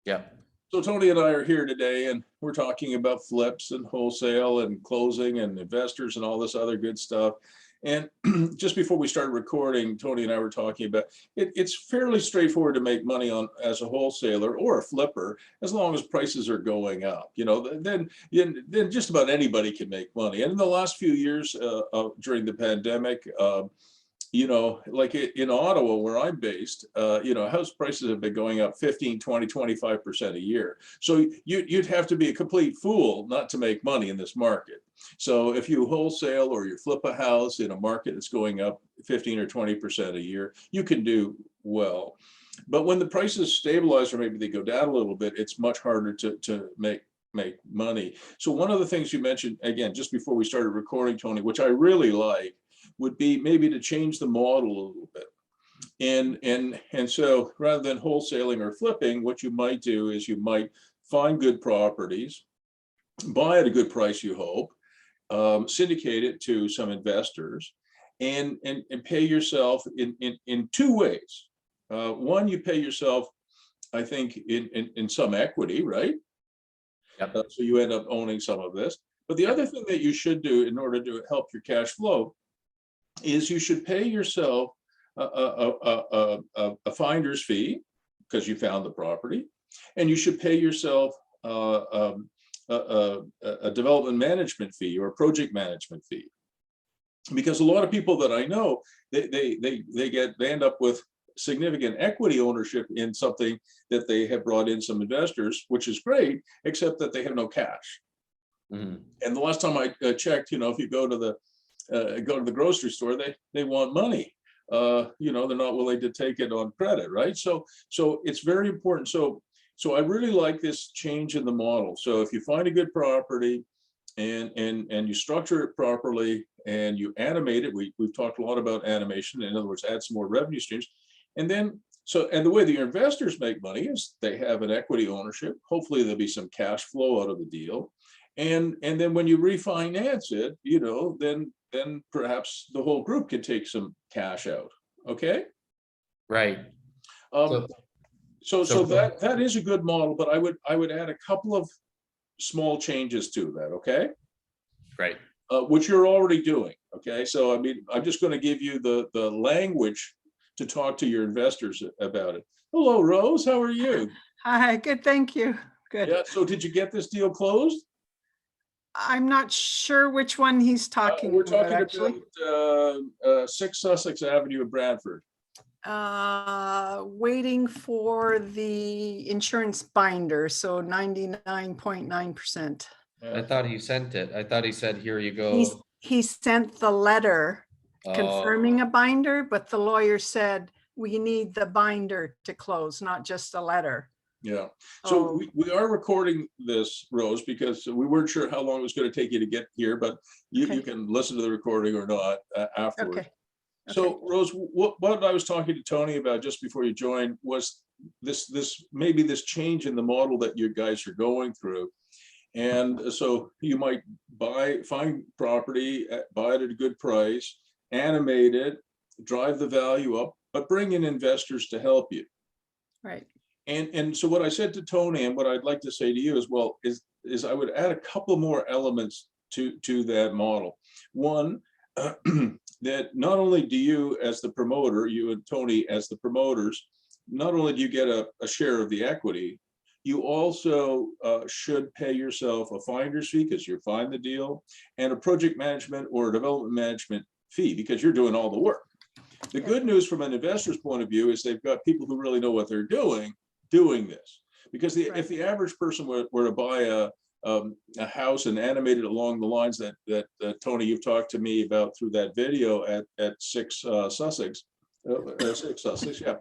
Yeah. So Tony and I are here today, and we're talking about flips and wholesale and closing and investors and all this other good stuff. And just before we started recording, Tony and I were talking about it's fairly straightforward to make money on as a wholesaler or a flipper, as long as prices are going up. You know, then just about anybody can make money. And in the last few years during the pandemic, you know, like in Ottawa, where I'm based, you know, house prices have been going up 15, 20, 25% a year. So you'd have to be a complete fool not to make money in this market. So if you wholesale or you flip a house in a market that's going up 15 or 20% a year, you can do well. But when the prices stabilize or maybe they go down a little bit, it's much harder to make money. So one of the things you mentioned, again, just before we started recording, Tony, which I really like, would be maybe to change the model a little bit. And so rather than wholesaling or flipping, what you might do is you might find good properties, buy at a good price, you hope, syndicate it to some investors, and pay yourself in two ways. One, you pay yourself, I think, in some equity, right? Yep. So you end up owning some of this. But the other thing that you should do in order to help your cash flow is you should pay yourself a finder's fee because you found the property, and you should pay yourself a development management fee or a project management fee. Because a lot of people that I know, they end up with significant equity ownership in something that they have brought in some investors, which is great, except that they have no cash. Mm-hmm. And the last time I checked, you know, if you go to the grocery store, they want money. You know, they're not willing to take it on credit, right? So it's very important. So I really like this change in the model. So if you find a good property and you structure it properly and you animate it, we've talked a lot about animation. In other words, add some more revenue streams. And then and the way that your investors make money is they have an equity ownership. Hopefully there'll be some cash flow out of the deal. And then when you refinance it, you know, then perhaps the whole group can take some cash out. Okay. Right. So that is a good model, but I would add a couple of small changes to that. Okay. Right. Which you're already doing. Okay. So, I mean, I'm just going to give you the language to talk to your investors about it. Hello, Rose. How are you? Hi. Good. Thank you. Good. Yeah. So did you get this deal closed? I'm not sure which one he's talking about. We're talking actually about 6 Sussex Avenue in Brantford. Waiting for the insurance binder, so 99.9%. I thought he sent it. I thought he said, here you go. He sent the letter confirming a binder, but the lawyer said we need the binder to close, not just a letter. Yeah. So we are recording this, Rose, because we weren't sure how long it was going to take you to get here, but you can listen to the recording or not afterwards. Okay. So Rose, what I was talking to Tony about just before you joined was maybe this change in the model that you guys are going through. And so you might find property, buy it at a good price, animate it, drive the value up, but bring in investors to help you. Right. And so what I said to Tony, and what I'd like to say to you as well, is I would add a couple more elements to that model. One, that not only do you as the promoter, you and Tony as the promoters, not only do you get a share of the equity, you also should pay yourself a finder's fee because you find the deal, and a project management or a development management fee because you're doing all the work. The good news from an investor's point of view is they've got people who really know what they're doing this. Because if the average person were to buy a house and animate it along the lines that Tony, you've talked to me about through that video at 6 Sussex, 6 Sussex, yeah,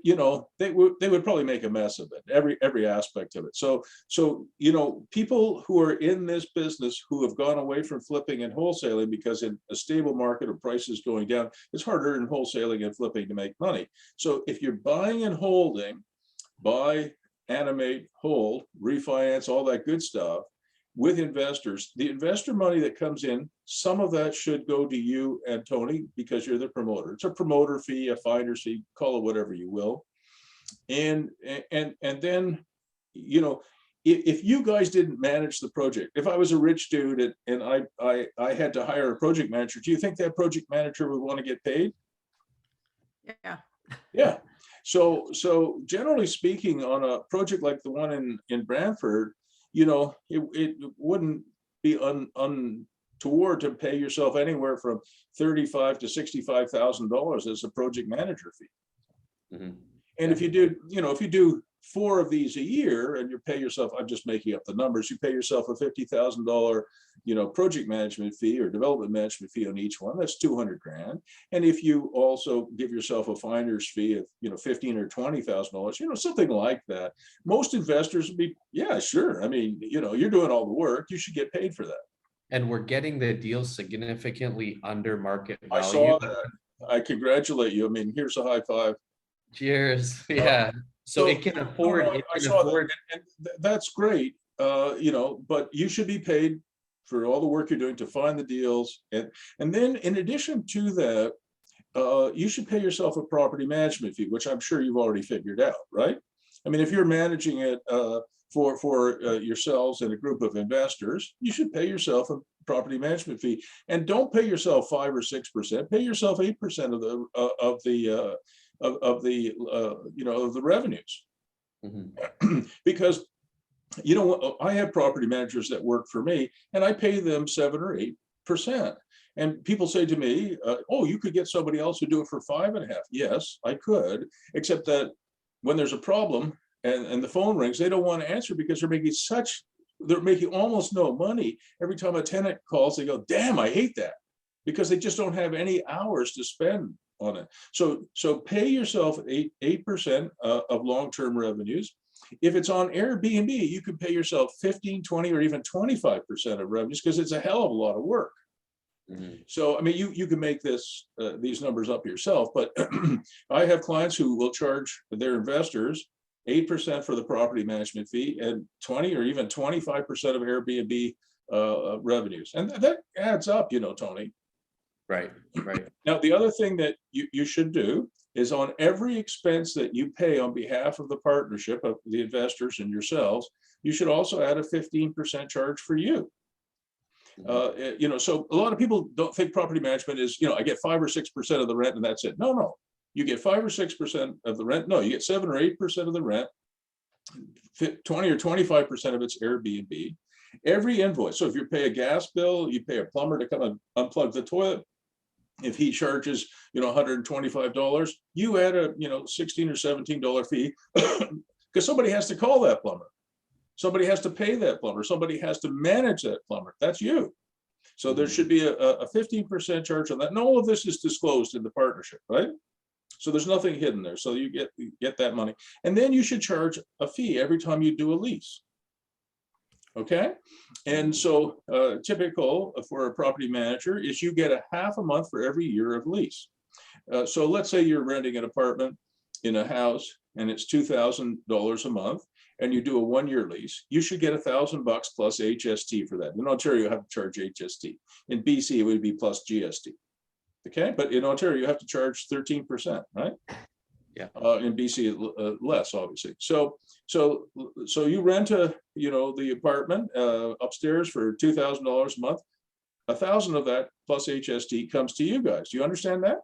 you know, they would probably make a mess of it, every aspect of it. So you know, people who are in this business who have gone away from flipping and wholesaling because in a stable market or prices going down, it's harder in wholesaling and flipping to make money. So if you're buying and holding, buy, animate, hold, refinance, all that good stuff with investors, the investor money that comes in, some of that should go to you and Tony because you're the promoter. It's a promoter fee, a finder's fee, call it whatever you will. And then you know, if you guys didn't manage the project, if I was a rich dude and I had to hire a project manager, do you think that project manager would want to get paid? Yeah. Yeah. So generally speaking, on a project like the one in Brantford, you know, it wouldn't be untoward to pay yourself anywhere from $35,000 to $65,000 as a project manager fee. Mhm. And if you do, you know, if you do 4 of these a year and you pay yourself, I'm just making up the numbers, you pay yourself a $50,000, you know, project management fee or development management fee on each one, that's 200 grand. And if you also give yourself a finder's fee of, you know, $15,000 or $20,000, you know, something like that, most investors would be, yeah, sure. I mean, you know, you're doing all the work, you should get paid for that. And we're getting the deal significantly under market I value. saw that. I congratulate you. I mean, here's a high five. Cheers. Yeah. So it can afford, it I can saw that, afford. and that's great, you know, but you should be paid for all the work you're doing to find the deals. And then in addition to that, you should pay yourself a property management fee, which I'm sure you've already figured out, right? I mean, if you're managing it for yourselves and a group of investors, you should pay yourself a property management fee. And don't pay yourself 5 or 6%, pay yourself 8% of the you know, of the revenues. Mhm. Because, you know, I have property managers that work for me and I pay them 7 or 8%. And people say to me, oh, you could get somebody else to do it for 5.5. Yes, I could, except that when there's a problem and the phone rings, they don't want to answer because they're making almost no money. Every time a tenant calls, they go, damn, I hate that, because they just don't have any hours to spend on it. So pay yourself 8% of long-term revenues. If it's on Airbnb, you can pay yourself 15, 20, or even 25% of revenues, because it's a hell of a lot of work. Mhm. So, I mean, you can make these numbers up yourself, but I have clients who will charge their investors 8% for the property management fee and 20 or even 25% of Airbnb revenues. And that adds up, you know, Tony. Right, right. Now, the other thing that you should do is on every expense that you pay on behalf of the partnership of the investors and yourselves, you should also add a 15% charge for you. You know, so a lot of people don't think property management is, you know, I get 5 or 6% of the rent and that's it. No, you get 5 or 6% of the rent. No, you get 7 or 8% of the rent, 20 or 25% of it's Airbnb. Every invoice. So if you pay a gas bill, you pay a plumber to come and unplug the toilet. If he charges, you know, $125, you add a, you know, $16 or $17 fee because somebody has to call that plumber. Somebody has to pay that plumber. Somebody has to manage that plumber. That's you. So there should be a 15% charge on that. And all of this is disclosed in the partnership, right? So there's nothing hidden there. So you get that money. And then you should charge a fee every time you do a lease. Okay. And so typical for a property manager is you get a half a month for every year of lease. So let's say you're renting an apartment in a house and it's $2,000 a month and you do a 1-year lease, you should get $1,000 plus HST for that. In Ontario, you have to charge HST. In BC, it would be plus GST. Okay, but in Ontario, you have to charge 13%, right? Yeah. In BC, less, obviously. So you rent the apartment upstairs for $2,000 a month. 1,000 of that plus HST comes to you guys. Do you understand that?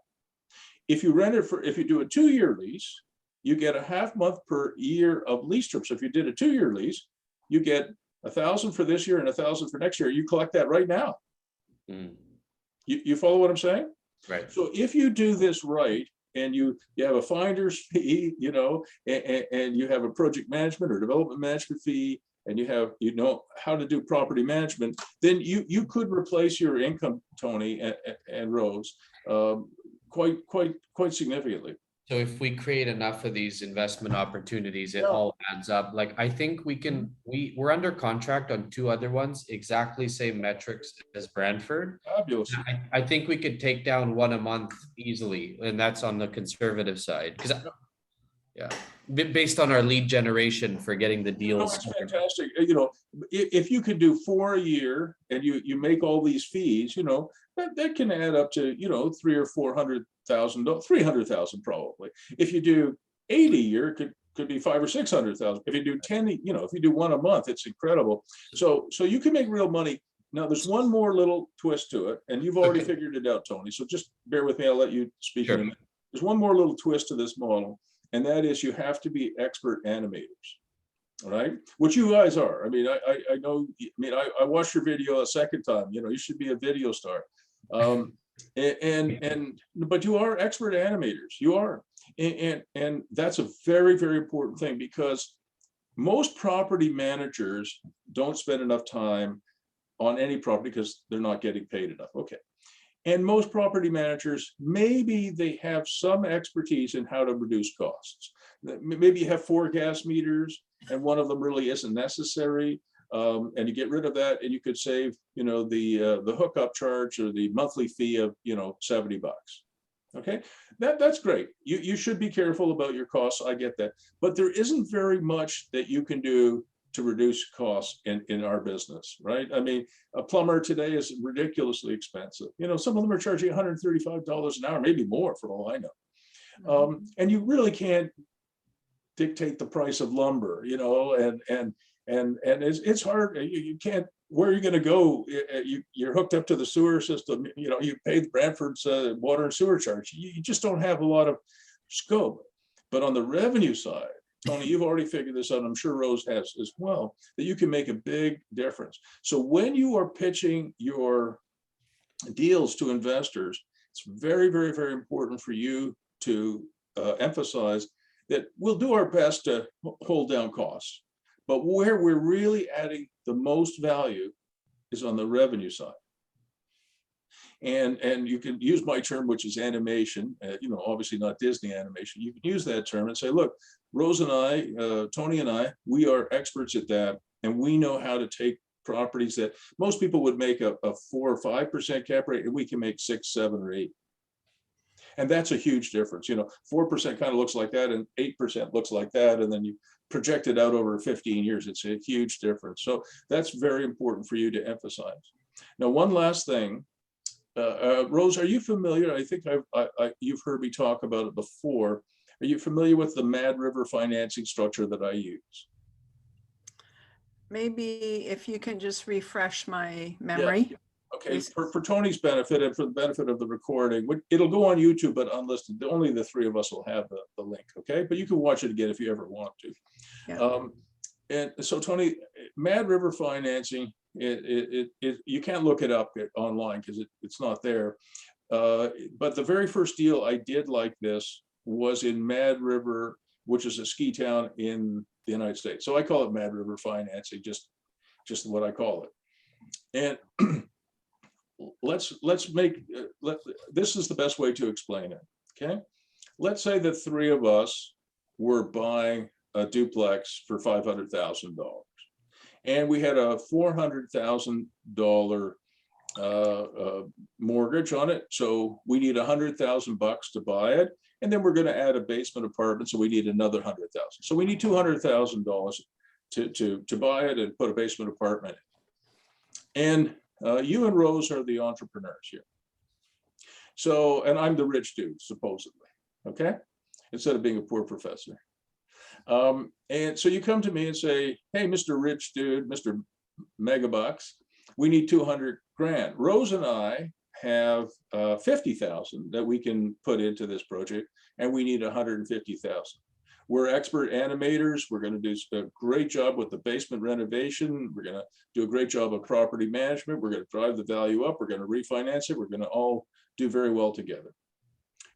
If you do a 2-year lease, you get a half month per year of lease term. So if you did a 2-year lease, you get 1,000 for this year and 1,000 for next year. You collect that right now. You follow what I'm saying? Right. So if you do this right, and you have a finder's fee, you know, and you have a project management or development management fee, and you know how to do property management, then you could replace your income, Tony and Rose, quite significantly. So if we create enough of these investment opportunities, it all adds up. Like, I think we're under contract on 2 other ones, exactly same metrics as Brantford. Fabulous. I think we could take down 1 a month easily, and that's on the conservative side. Because based on our lead generation for getting the deals. It's fantastic. You know, if you could do 4 a year and you make all these fees, you know, that can add up to, you know, $300,000 or $400,000, $300,000 probably. If you do 8 a year, it could could be 500 or 600,000. If you do 10, you know, if you do one a month, it's incredible. So you can make real money. Now there's one more little twist to it, and you've already figured it out, Tony. So just bear with me. I'll let you speak. Sure. In a minute. There's one more little twist to this model, and that is you have to be expert animators. All right, which you guys are. I mean, I know. I mean, I watched your video a second time. You know, you should be a video star. But you are expert animators. You are, and that's a very, very important thing, because most property managers don't spend enough time on any property because they're not getting paid enough. Okay. And most property managers, maybe they have some expertise in how to reduce costs. Maybe you have 4 gas meters and one of them really isn't necessary. And you get rid of that and you could save, you know, the hookup charge or the monthly fee of, you know, $70. Okay, that's great. You should be careful about your costs. I get that. But there isn't very much that you can do to reduce costs in our business, right? I mean, a plumber today is ridiculously expensive. You know, some of them are charging $135 an hour, maybe more for all I know. And you really can't dictate the price of lumber, you know, and it's hard. You can't. Where are you going to go? You're hooked up to the sewer system. You know, you pay the Brantford's water and sewer charge. You just don't have a lot of scope. But on the revenue side, Tony, you've already figured this out. I'm sure Rose has as well, that you can make a big difference. So when you are pitching your deals to investors, it's very, very, very important for you to emphasize that we'll do our best to hold down costs. But where we're really adding the most value is on the revenue side. And you can use my term, which is animation, you know, obviously not Disney animation. You can use that term and say, look, Rose and I, Tony and I, we are experts at that. And we know how to take properties that most people would make a 4 or 5% cap rate, and we can make 6, 7, or 8. And that's a huge difference. You know, 4% kind of looks like that, and 8% looks like that. And then you project it out over 15 years. It's a huge difference. So that's very important for you to emphasize. Now, one last thing. Rose, are you familiar? I think you've heard me talk about it before. Are you familiar with the Mad River financing structure that I use? Maybe if you can just refresh my memory. Yeah. Okay, for Tony's benefit and for the benefit of the recording, it'll go on YouTube, but unlisted. Only the 3 of us will have the link, okay? But you can watch it again if you ever want to. Yeah. And so, Tony, Mad River financing, you can't look it up online because it's not there. But the very first deal I did like this was in Mad River, which is a ski town in the United States. So I call it Mad River financing, just what I call it. And let's make this is the best way to explain it. Okay, let's say that 3 of us were buying a duplex for $500,000, and we had a $400,000 mortgage on it. So we need $100,000 to buy it, and then we're going to add a basement apartment, so we need another $100,000. So we need $200,000 to buy it and put a basement apartment in. And you and Rose are the entrepreneurs here. So, and I'm the rich dude, supposedly, okay? Instead of being a poor professor. And so you come to me and say, hey, Mr. Rich Dude, Mr. Megabucks, we need 200 grand. Rose and I have 50,000 that we can put into this project, and we need 150,000. We're expert animators. We're going to do a great job with the basement renovation. We're going to do a great job of property management. We're going to drive the value up. We're going to refinance it. We're going to all do very well together.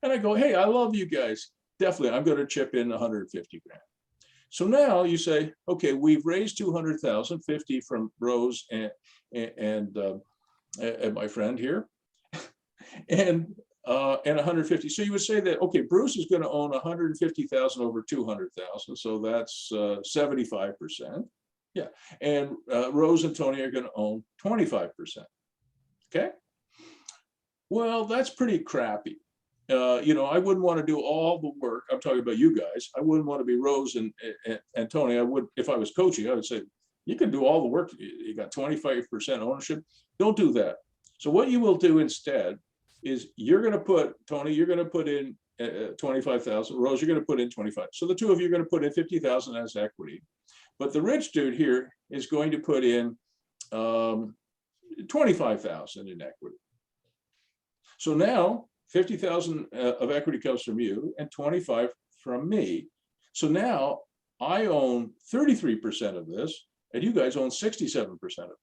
And I go, hey, I love you guys. Definitely, I'm going to chip in 150 grand. So now you say, okay, we've raised 200,000, 50 from Rose and my friend here, and 150. So you would say that, okay, Bruce is going to own 150,000 over 200,000. So that's 75%. Yeah. And Rose and Tony are going to own 25%. Okay. Well, that's pretty crappy. You know, I wouldn't want to do all the work. I'm talking about you guys. I wouldn't want to be Rose and Tony. I would, if I was coaching, I would say, you can do all the work. You got 25% ownership. Don't do that. So what you will do instead is you're going to put, Tony, you're going to put in 25,000. Rose, you're going to put in 25. So the two of you are going to put in 50,000 as equity. But the rich dude here is going to put in 25,000 in equity. So now 50,000 of equity comes from you and 25 from me. So now I own 33% of this and you guys own 67% of it.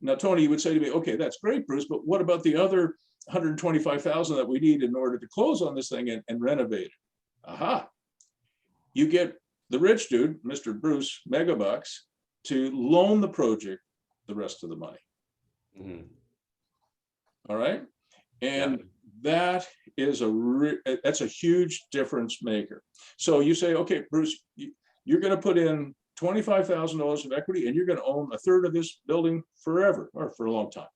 Now, Tony, you would say to me, okay, that's great, Bruce, but what about the other 125,000 that we need in order to close on this thing and renovate it? Aha. You get the rich dude, Mr. Bruce Megabucks, to loan the project the rest of the money. Mhm. All right. And that is that's a huge difference maker. So you say, okay, Bruce, you're going to put in $25,000 of equity and you're going to own a third of this building forever or for a long time.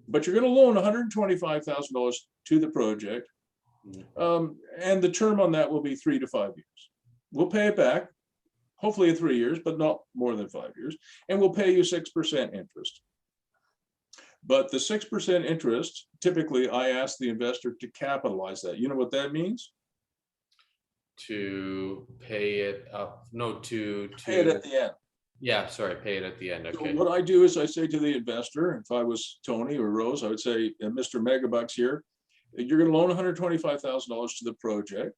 But you're going to loan $125,000 to the project. And the term on that will be 3 to 5 years. We'll pay it back, hopefully in 3 years, but not more than 5 years. And we'll pay you 6% interest. But the 6% interest, typically I ask the investor to capitalize that. You know what that means? To pay it up, no, to Pay it at the end. Yeah, sorry, pay it at the end. So Okay. what I do is I say to the investor, if I was Tony or Rose, I would say, Mr. Megabucks here, you're going to loan $125,000 to the project.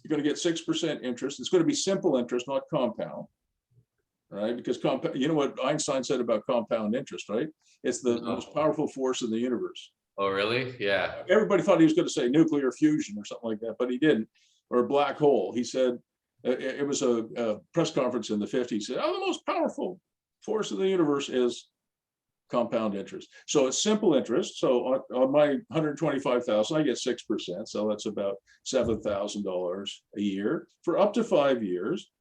You're going to get 6% interest. It's going to be simple interest, not compound, right? Because compound, you know what Einstein said about compound interest, right? It's the most powerful force in the universe. Oh, really? Yeah. Everybody thought he was going to say nuclear fusion or something like that, but he didn't. Or a black hole. He said, it was a press conference in the 50s. He said, oh, the most powerful force in the universe is compound interest. So it's simple interest. So on my 125,000, I get 6%. So that's about $7,000 a year for up to 5 years.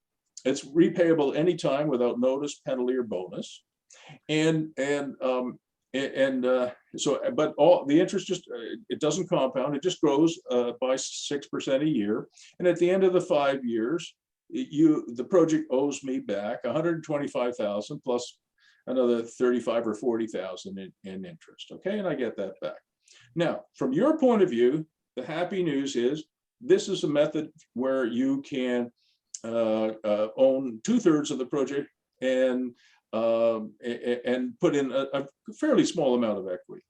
It's repayable anytime without notice, penalty, or bonus. So, but all the interest just, it doesn't compound, it just grows by 6% a year. And at the end of the 5 years, the project owes me back 125,000 plus another 35 or 40,000 in interest. Okay, and I get that back. Now, from your point of view, the happy news is this is a method where you can own 2/3 of the project and put in a fairly small amount of equity.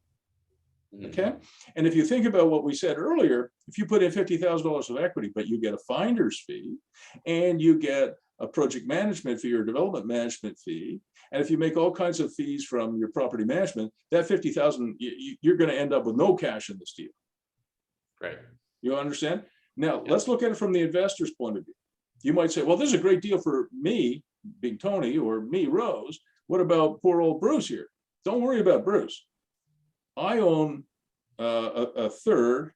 Okay. And if you think about what we said earlier, if you put in $50,000 of equity, but you get a finder's fee and you get a project management fee or development management fee, and if you make all kinds of fees from your property management, that 50,000, you're going to end up with no cash in this deal. Right. You understand? Now, let's look at it from the investor's point of view. You might say, well, this is a great deal for me, Big Tony, or me, Rose. What about poor old Bruce here? Don't worry about Bruce. I own a third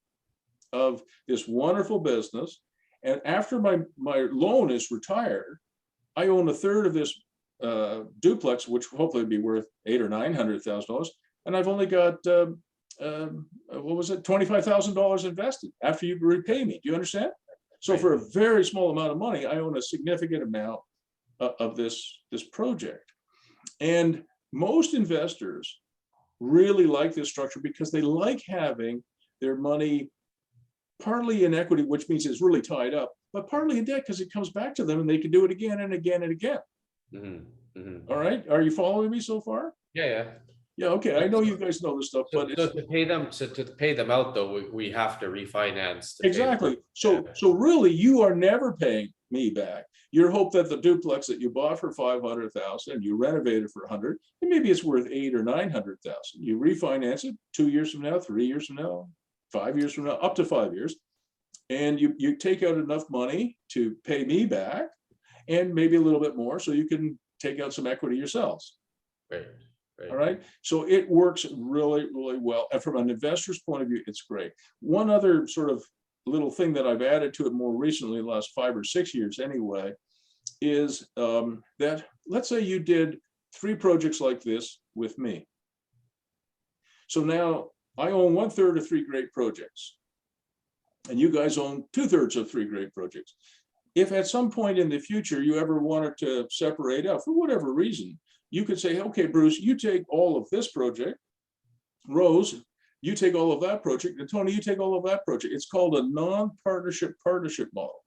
of this wonderful business. And after my loan is retired, I own a third of this duplex, which hopefully will be worth $800,000 or $900,000. And I've only got, what was it, $25,000 invested after you repay me. Do you understand? So for a very small amount of money, I own a significant amount of this project. And most investors really like this structure because they like having their money partly in equity, which means it's really tied up, but partly in debt because it comes back to them and they can do it again and again and again. All right. Are you following me so far? Yeah. Yeah. Okay. I know you guys know this stuff, but So to pay them out though, we have to refinance. Exactly. So really, you are never paying me back. Your hope that the duplex that you bought for 500,000, you renovated for 100, and maybe it's worth 800,000 or 900,000. You refinance it 2 years from now, 3 years from now, 5 years from now, up to 5 years, and you take out enough money to pay me back, and maybe a little bit more, so you can take out some equity yourselves. Right. All right. So it works really, really well. And from an investor's point of view, it's great. One other sort of little thing that I've added to it more recently, the last 5 or 6 years anyway, is that let's say you did 3 projects like this with me. So now I own 1/3 of 3 great projects, and you guys own 2/3 of 3 great projects. If at some point in the future you ever wanted to separate out for whatever reason, you could say, okay, Bruce, you take all of this project. Rose, you take all of that project, and Tony, you take all of that project. It's called a non-partnership partnership model.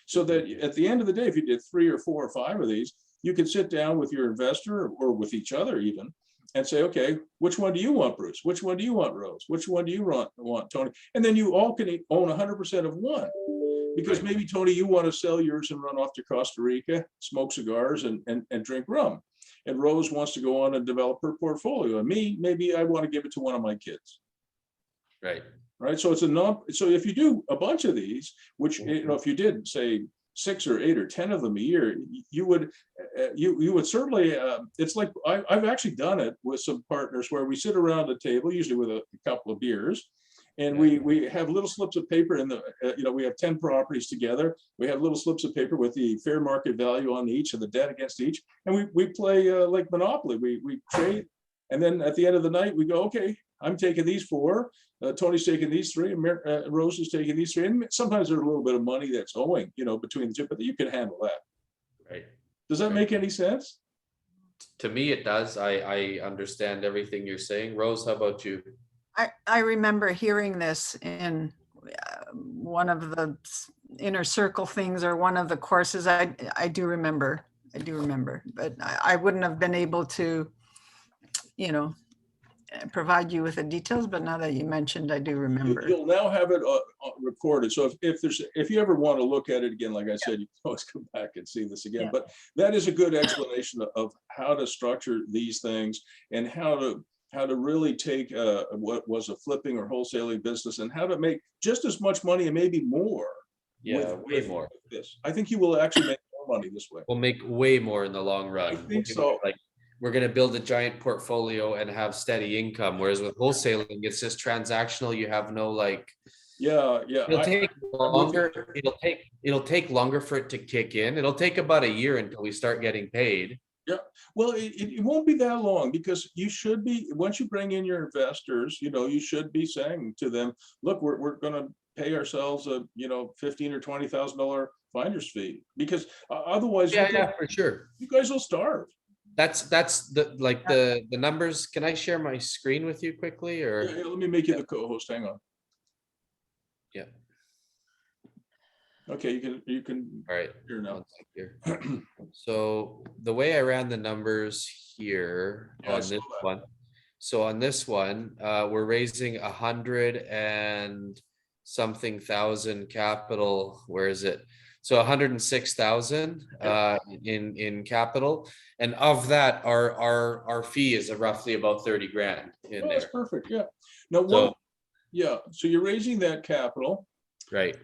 So that at the end of the day, if you did 3 or 4 or 5 of these, you can sit down with your investor or with each other even and say, okay, which one do you want, Bruce? Which one do you want, Rose? Which one do you want, Tony? And then you all can own 100% of one. Because maybe, Tony, you want to sell yours and run off to Costa Rica, smoke cigars and drink rum. And Rose wants to go on and develop her portfolio. And me, maybe I want to give it to one of my kids. Right. So it's so if you do a bunch of these, which, if you did say 6 or 8 or 10 of them a year, you would certainly, it's like, I've actually done it with some partners where we sit around a table, usually with a couple of beers, and we have little slips of paper in the, we have 10 properties together. We have little slips of paper with the fair market value on each and the debt against each. And we play like Monopoly. We trade. And then at the end of the night, we go, okay, I'm taking these 4. Tony's taking these 3. And Rose is taking these 3. And sometimes there's a little bit of money that's owing, between the two, but you can handle that. Right. Does that make any sense? To me, it does. I understand everything you're saying. Rose, how about you? I remember hearing this in one of the inner circle things or one of the courses. I do remember, but I wouldn't have been able to, provide you with the details, but now that you mentioned, I do remember. You'll now have it recorded. So if you ever want to look at it again, like I said, you can always come back and see this again. But that is a good explanation of how to structure these things and how to really take what was a flipping or wholesaling business and how to make just as much money and maybe more. Yeah, way more. This, I think you will actually make more money this way. We'll make way more in the long run. I think so. Like, we're going to build a giant portfolio and have steady income. Whereas with wholesaling, it's just transactional. You have no It'll take longer. It'll take longer for it to kick in. It'll take about a year until we start getting paid. Yeah, well, it won't be that long because you should be, once you bring in your investors, you should be saying to them, look, we're going to pay ourselves a $15,000 or $20,000 finder's fee because otherwise, for sure, you guys will starve. That's the numbers. Can I share my screen with you quickly, or let me make you the co-host. Hang on. Yeah. Okay, you can. All right. Here now. Here. So the way I ran the numbers here on this one. So on this one, we're raising 100 and something thousand capital. Where is it? So 106,000 in capital, and of that, our fee is roughly about 30 grand in there. That's perfect. Yeah. Now, so you're raising that capital, right?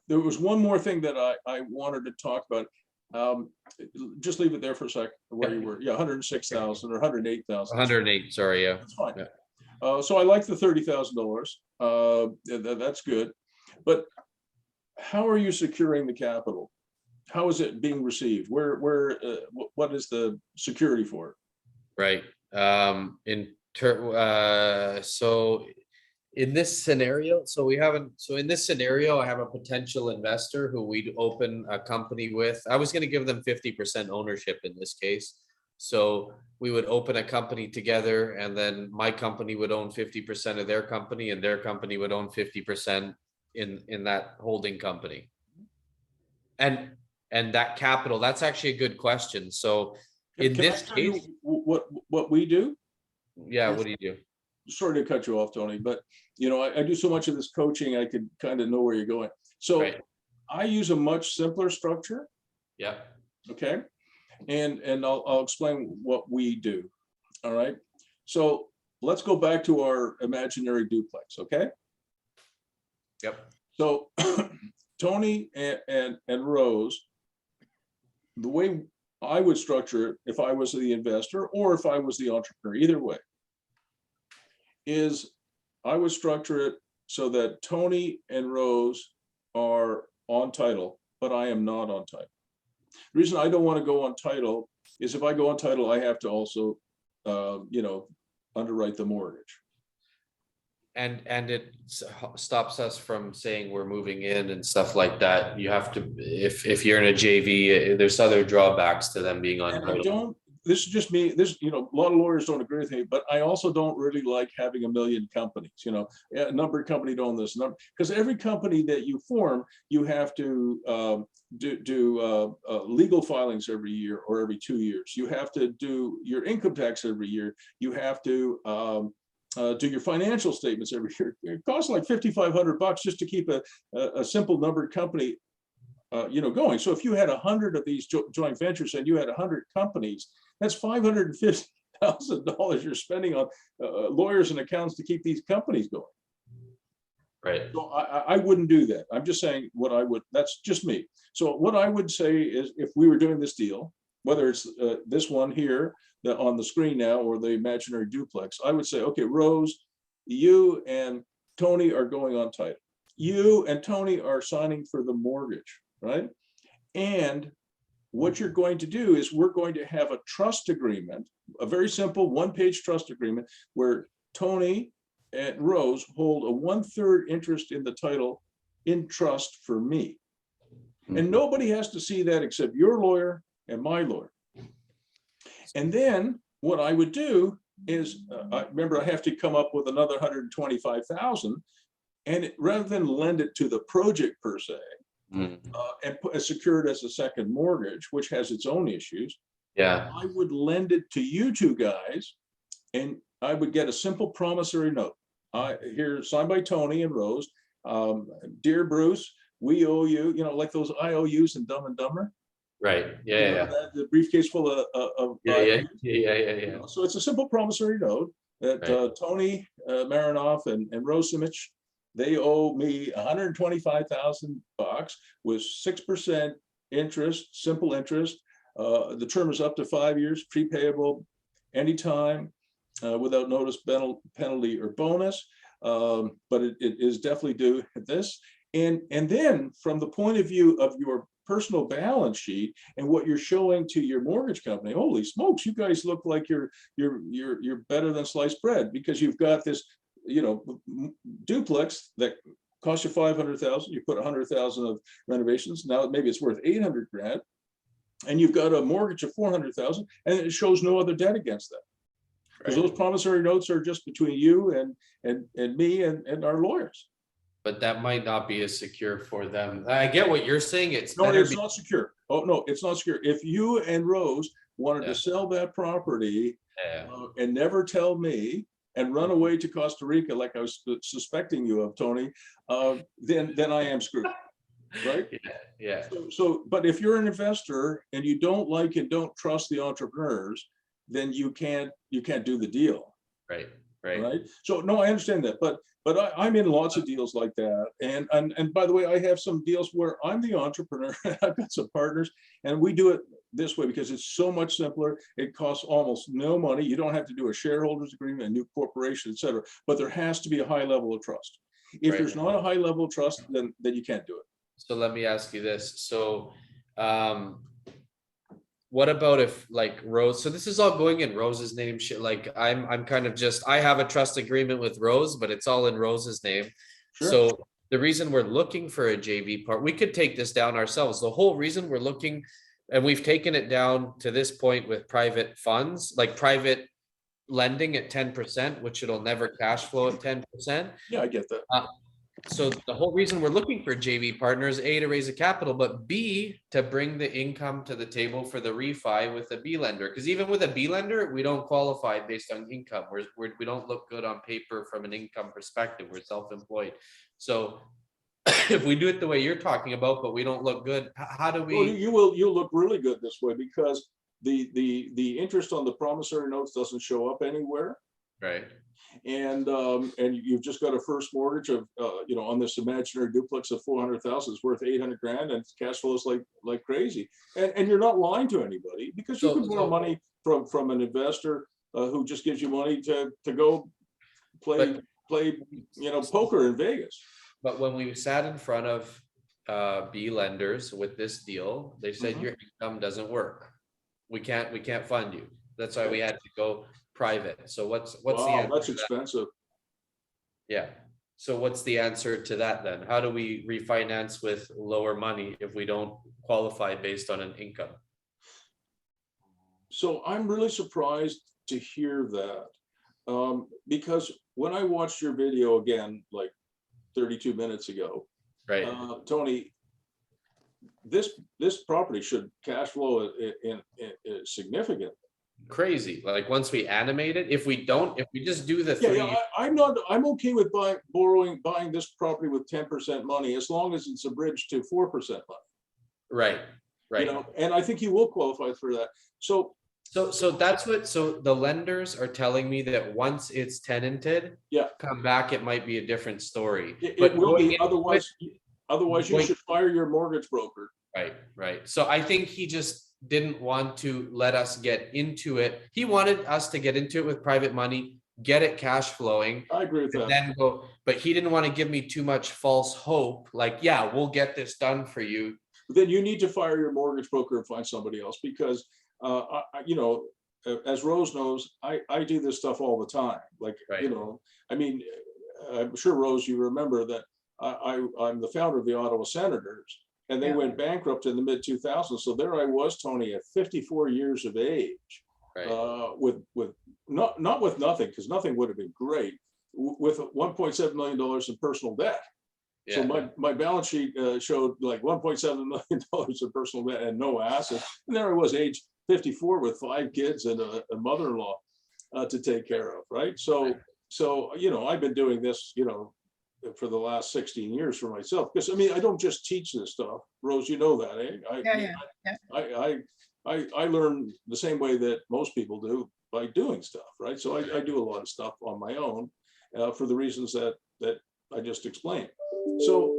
There was one more thing that I wanted to talk about. Just leave it there for a second. Where you were, 106,000 or 108,000. 108. Sorry, yeah. That's fine. Yeah. So I like the $30,000. That's good, but how are you securing the capital? How is it being received? What is the security for it? Right. So in this scenario, in this scenario, I have a potential investor who we'd open a company with. I was going to give them 50% ownership in this case. So we would open a company together, and then my company would own 50% of their company, and their company would own 50% in that holding company. And that capital, that's actually a good question. So in this case, what we do? Yeah, what do you do? Sorry to cut you off, Tony, but I do so much of this coaching, I could kind of know where you're going. So I use a much simpler structure. Yeah. Okay. And I'll explain what we do. All right. So let's go back to our imaginary duplex. Okay. Yep. So Tony and Rose, the way I would structure it if I was the investor or if I was the entrepreneur, either way, is I would structure it so that Tony and Rose are on title, but I am not on title. The reason I don't want to go on title is if I go on title, I have to also, underwrite the mortgage. And it stops us from saying we're moving in and stuff like that. You have to, if you're in a JV, there's other drawbacks to them being on title. this is just me. This, a lot of lawyers don't agree with me, but I also don't really like having a million companies. A number of companies own this number, because every company that you form, you have to do legal filings every year or every 2 years. You have to do your income tax every year. You have to do your financial statements every year. It costs like $5,500 just to keep a simple numbered company going. So if you had 100 of these joint ventures and you had 100 companies, that's $550,000 you're spending on lawyers and accountants to keep these companies going. Right. So I wouldn't do that. I'm just saying what I would, that's just me. So what I would say is, if we were doing this deal, whether it's this one here on the screen now or the imaginary duplex, I would say, okay, Rose, you and Tony are going on title. You and Tony are signing for the mortgage, right? And what you're going to do is, we're going to have a trust agreement, a very simple one-page trust agreement, where Tony and Rose hold a 1/3 interest in the title in trust for me. And nobody has to see that except your lawyer and my lawyer. And then what I would do is, remember, I have to come up with another 125,000, and rather than lend it to the project per se, and secure it as a second mortgage, which has its own issues. Yeah. I would lend it to you two guys, and I would get a simple promissory note. Here, signed by Tony and Rose. Dear Bruce, we owe you, like those IOUs in Dumb and Dumber. Right. Yeah. The briefcase full of Yeah. So it's a simple promissory note that Tony Marinov and Rose Simic, they owe me $125,000 with 6% interest, simple interest. The term is up to 5 years, prepayable anytime, without notice, penalty, or bonus. But it is definitely due at this. And then, from the point of view of your personal balance sheet and what you're showing to your mortgage company, holy smokes, you guys look like you're better than sliced bread, because you've got this duplex that cost you 500,000. You put 100,000 of renovations. Now maybe it's worth 800 grand, and you've got a mortgage of 400,000, and it shows no other debt against that, because those promissory notes are just between you and me and our lawyers. But that might not be as secure for them. I get what you're saying. It's not secure. Oh no, it's not secure. If you and Rose wanted to sell that property and never tell me, and run away to Costa Rica like I was suspecting you of, Tony, then I am screwed, right? Yeah. So, but if you're an investor and you don't like and don't trust the entrepreneurs, then you can't do the deal. Right. So no, I understand that, but I'm in lots of deals like that, and by the way, I have some deals where I'm the entrepreneur. I've got some partners, and we do it this way because it's so much simpler. It costs almost no money. You don't have to do a shareholders agreement, a new corporation, etc. But there has to be a high level of trust. If there's not a high level of trust, then you can't do it. So let me ask you this. So what about if, like, Rose, so this is all going in Rose's name, like I'm kind of just, I have a trust agreement with Rose, but it's all in Rose's name. Sure. So the reason we're looking for a JV part, we could take this down ourselves. The whole reason we're looking, and we've taken it down to this point with private funds, like private lending at 10%, which it'll never cash flow at 10%. Yeah, I get that. So the whole reason we're looking for JV partners, A, to raise a capital, but B, to bring the income to the table for the refi with a B lender. Because even with a B lender, we don't qualify based on income. We don't look good on paper from an income perspective. We're self-employed. So if we do it the way you're talking about, but we don't look good, how do we? Well, you'll look really good this way, because the interest on the promissory notes doesn't show up anywhere. Right. And you've just got a first mortgage of on this imaginary duplex of 400,000, it's worth 800 grand, and cash flows like crazy. And you're not lying to anybody, because you can borrow money from an investor who just gives you money to go play poker in Vegas. But when we sat in front of B lenders with this deal, they said your income doesn't work. We can't fund you. That's why we had to go private. So what's the answer? That's expensive. Yeah. So what's the answer to that then? How do we refinance with lower money if we don't qualify based on an income? So I'm really surprised to hear that, because when I watched your video again, like 32 minutes ago, Right. Tony, this property should cash flow in significant. Crazy. Like once we animate it, if we just do the Yeah, 3 yeah, I'm okay with buying this property with 10% money, as long as it's a bridge to 4% money. Right. Right. You know, and I think you will qualify for that. So that's what, so the lenders are telling me that once it's tenanted, yeah, come back, it might be a different story. it will going be. into Otherwise you going- should fire your mortgage broker. Right, right. So I think he just didn't want to let us get into it. He wanted us to get into it with private money, get it cash flowing, I agree with and that. then go, but he didn't want to give me too much false hope. Like, yeah, we'll get this done for you. Then you need to fire your mortgage broker and find somebody else, because you know, as Rose knows, I do this stuff all the time. Like, Right. you know, I mean, I'm sure, Rose, you remember that I'm the founder of the Ottawa Senators, and they Yeah. went bankrupt in the mid 2000s. So there I was, Tony, at 54 years of age, Right. with not with nothing, because nothing would have been great, with $1.7 million in personal debt. So my balance sheet showed like $1.7 million in personal debt and no assets. And there I was, age 54, with 5 kids and a mother-in-law to take care of, right? So you know, I've been doing this, you know, for the last 16 years for myself. Because I mean, I don't just teach this stuff, Rose. You know that, eh? I learn the same way that most people do, by doing stuff, right? So I do a lot of stuff on my own for the reasons that I just explained. So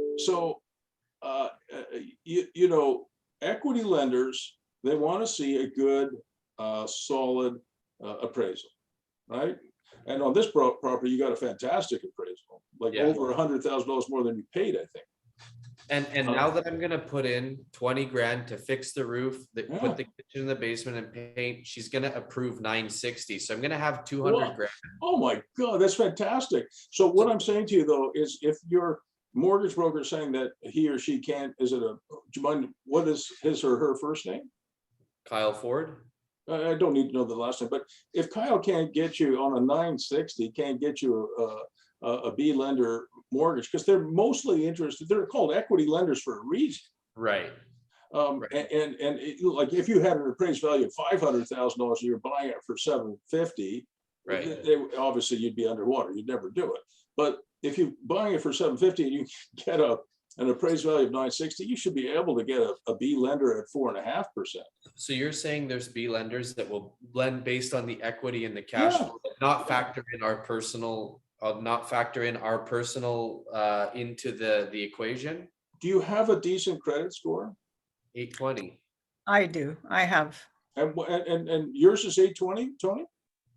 you know, equity lenders, they want to see a good, solid appraisal, right? And on this property, you got a fantastic appraisal, like over $100,000 more than you paid, I think. And now that I'm gonna put in 20 grand to fix the roof, put the kitchen in the basement and paint, she's gonna approve 960. So I'm gonna have 200 grand. Oh my God, that's fantastic. So what I'm saying to you though is, if your mortgage broker is saying that he or she can't, do you mind, what is his or her first name? Kyle Ford. I don't need to know the last name, but if Kyle can't get you on a 960, can't get you a B lender mortgage, because they're mostly interested, they're called equity lenders for a reason. Right. And like, if you had an appraised value of $500,000, you're buying it for $750. Right. Obviously you'd be underwater. You'd never do it. But if you're buying it for $750 and you get an appraised value of 960, you should be able to get a B lender at 4.5%. So you're saying there's B lenders that will lend based on the equity and the cash flow, not factor in our personal, into the equation? Do you have a decent credit score? 820. I do. I have. And yours is 820, Tony?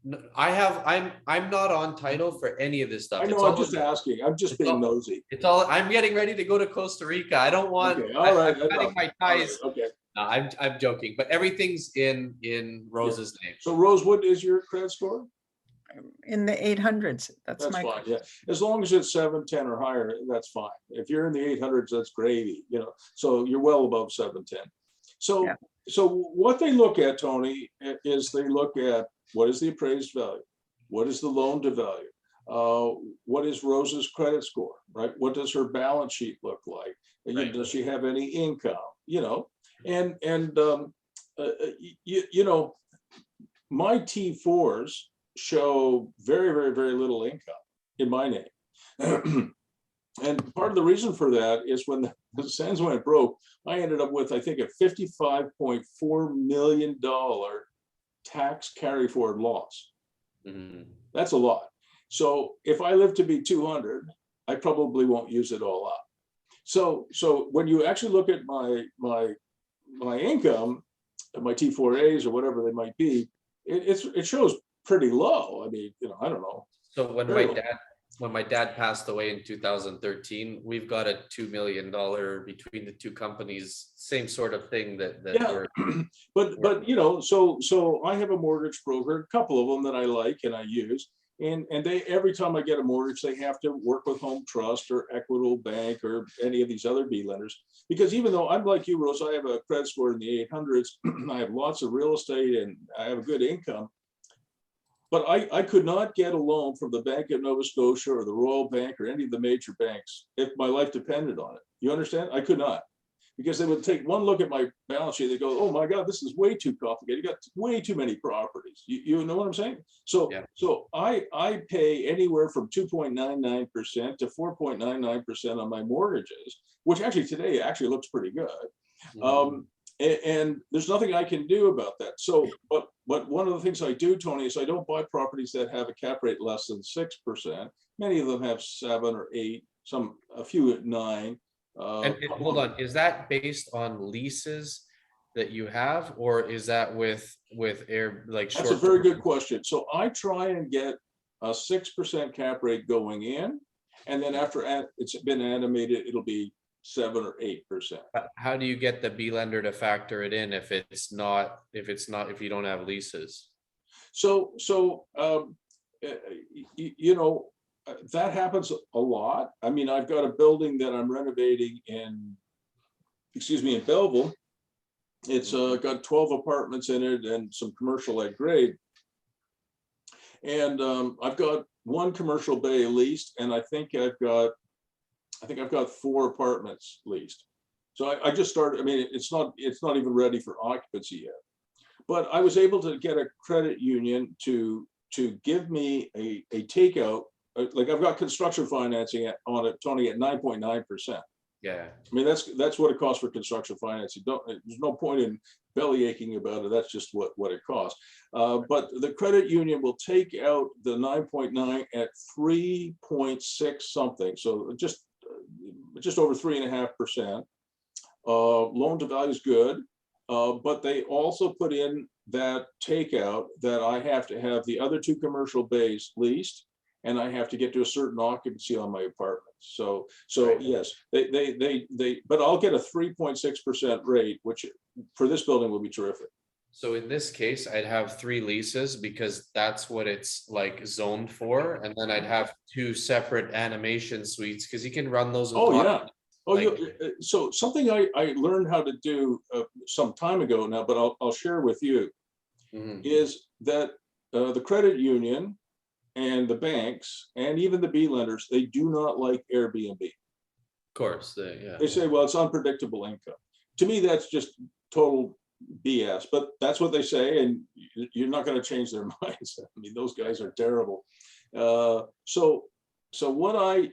No, I'm not on title for any of this stuff. I know, I'm just asking. I'm just being nosy. I'm getting ready to go to Costa Rica. I don't want. Okay, all right. I'm cutting my ties. Right, okay. No, I'm joking, but everything's in Rose's name. So Rose, what is your credit score? In the 800s. That's my fine. Yeah, as long as it's 710 or higher, that's fine. If you're in the 800s, that's gravy. You know, so you're well above 710. So so what they look at, Tony, is they look at, what is the appraised value, what is the loan to value, what is Rose's credit score, right? What does her balance sheet look like? Right. Does she have any income? You know, and you know, my T4s show very, very, very little income in my name. And part of the reason for that is, when the Sands went broke, I ended up with, I think, a $55.4 million tax carry forward loss. Mm-hmm. That's a lot. So if I live to be 200, I probably won't use it all up. So when you actually look at my income, my T4As or whatever they might be, it shows pretty low. I mean, you know, I don't know. So when my dad passed away in 2013, we've got a $2 million between the two companies, same sort of thing that we're. But you know, so I have a mortgage broker, a couple of them that I like and I use, And they, every time I get a mortgage, they have to work with Home Trust or Equitable Bank or any of these other B lenders. Because even though I'm like you, Rose, I have a credit score in the 800s, I have lots of real estate and I have a good income. But I could not get a loan from the Bank of Nova Scotia or the Royal Bank or any of the major banks if my life depended on it. You understand? I could not. Because they would take one look at my balance sheet, they go, oh my God, this is way too complicated. You got way too many properties. You know what I'm saying? So, Yeah. so I pay anywhere from 2.99% to 4.99% on my mortgages, which actually today actually looks pretty good. And there's nothing I can do about that. So, but one of the things I do, Tony, is I don't buy properties that have a cap rate less than 6%. Many of them have 7 or 8, a few at 9. And hold on, is that based on leases that you have, or is that with air, like short? That's a very good question. So I try and get a 6% cap rate going in, and then after it's been animated, it'll be 7 or 8%. How do you get the B lender to factor it in if you don't have leases? So you know, that happens a lot. I mean, I've got a building that I'm renovating in Belleville. It's got 12 apartments in it and some commercial at grade. And I've got one commercial bay leased, and I think I've got 4 apartments leased. So I just started. I mean, it's not even ready for occupancy yet. But I was able to get a credit union to give me a takeout. Like I've got construction financing on it, Tony, at 9.9%. Yeah. I mean, that's what it costs for construction financing. There's no point in belly aching about it. That's just what it costs. But the credit union will take out the 9.9 at 3.6 something. So just over 3.5%. Loan to value is good. But they also put in that takeout that I have to have the other 2 commercial bays leased, and I have to get to a certain occupancy on my apartments. So right. Yes, but I'll get a 3.6% rate, which for this building will be terrific. So in this case, I'd have 3 leases because that's what it's like zoned for. And then I'd have 2 separate animation suites because you can run those. Oh yeah. Oh, like, so something I learned how to do some time ago now, but I'll share with you, is that the credit union and the banks and even the B lenders, they do not like Airbnb. Of course, They say, well, it's unpredictable income. To me, that's just total BS, but that's what they say, and you're not going to change their minds. I mean, those guys are terrible. So what I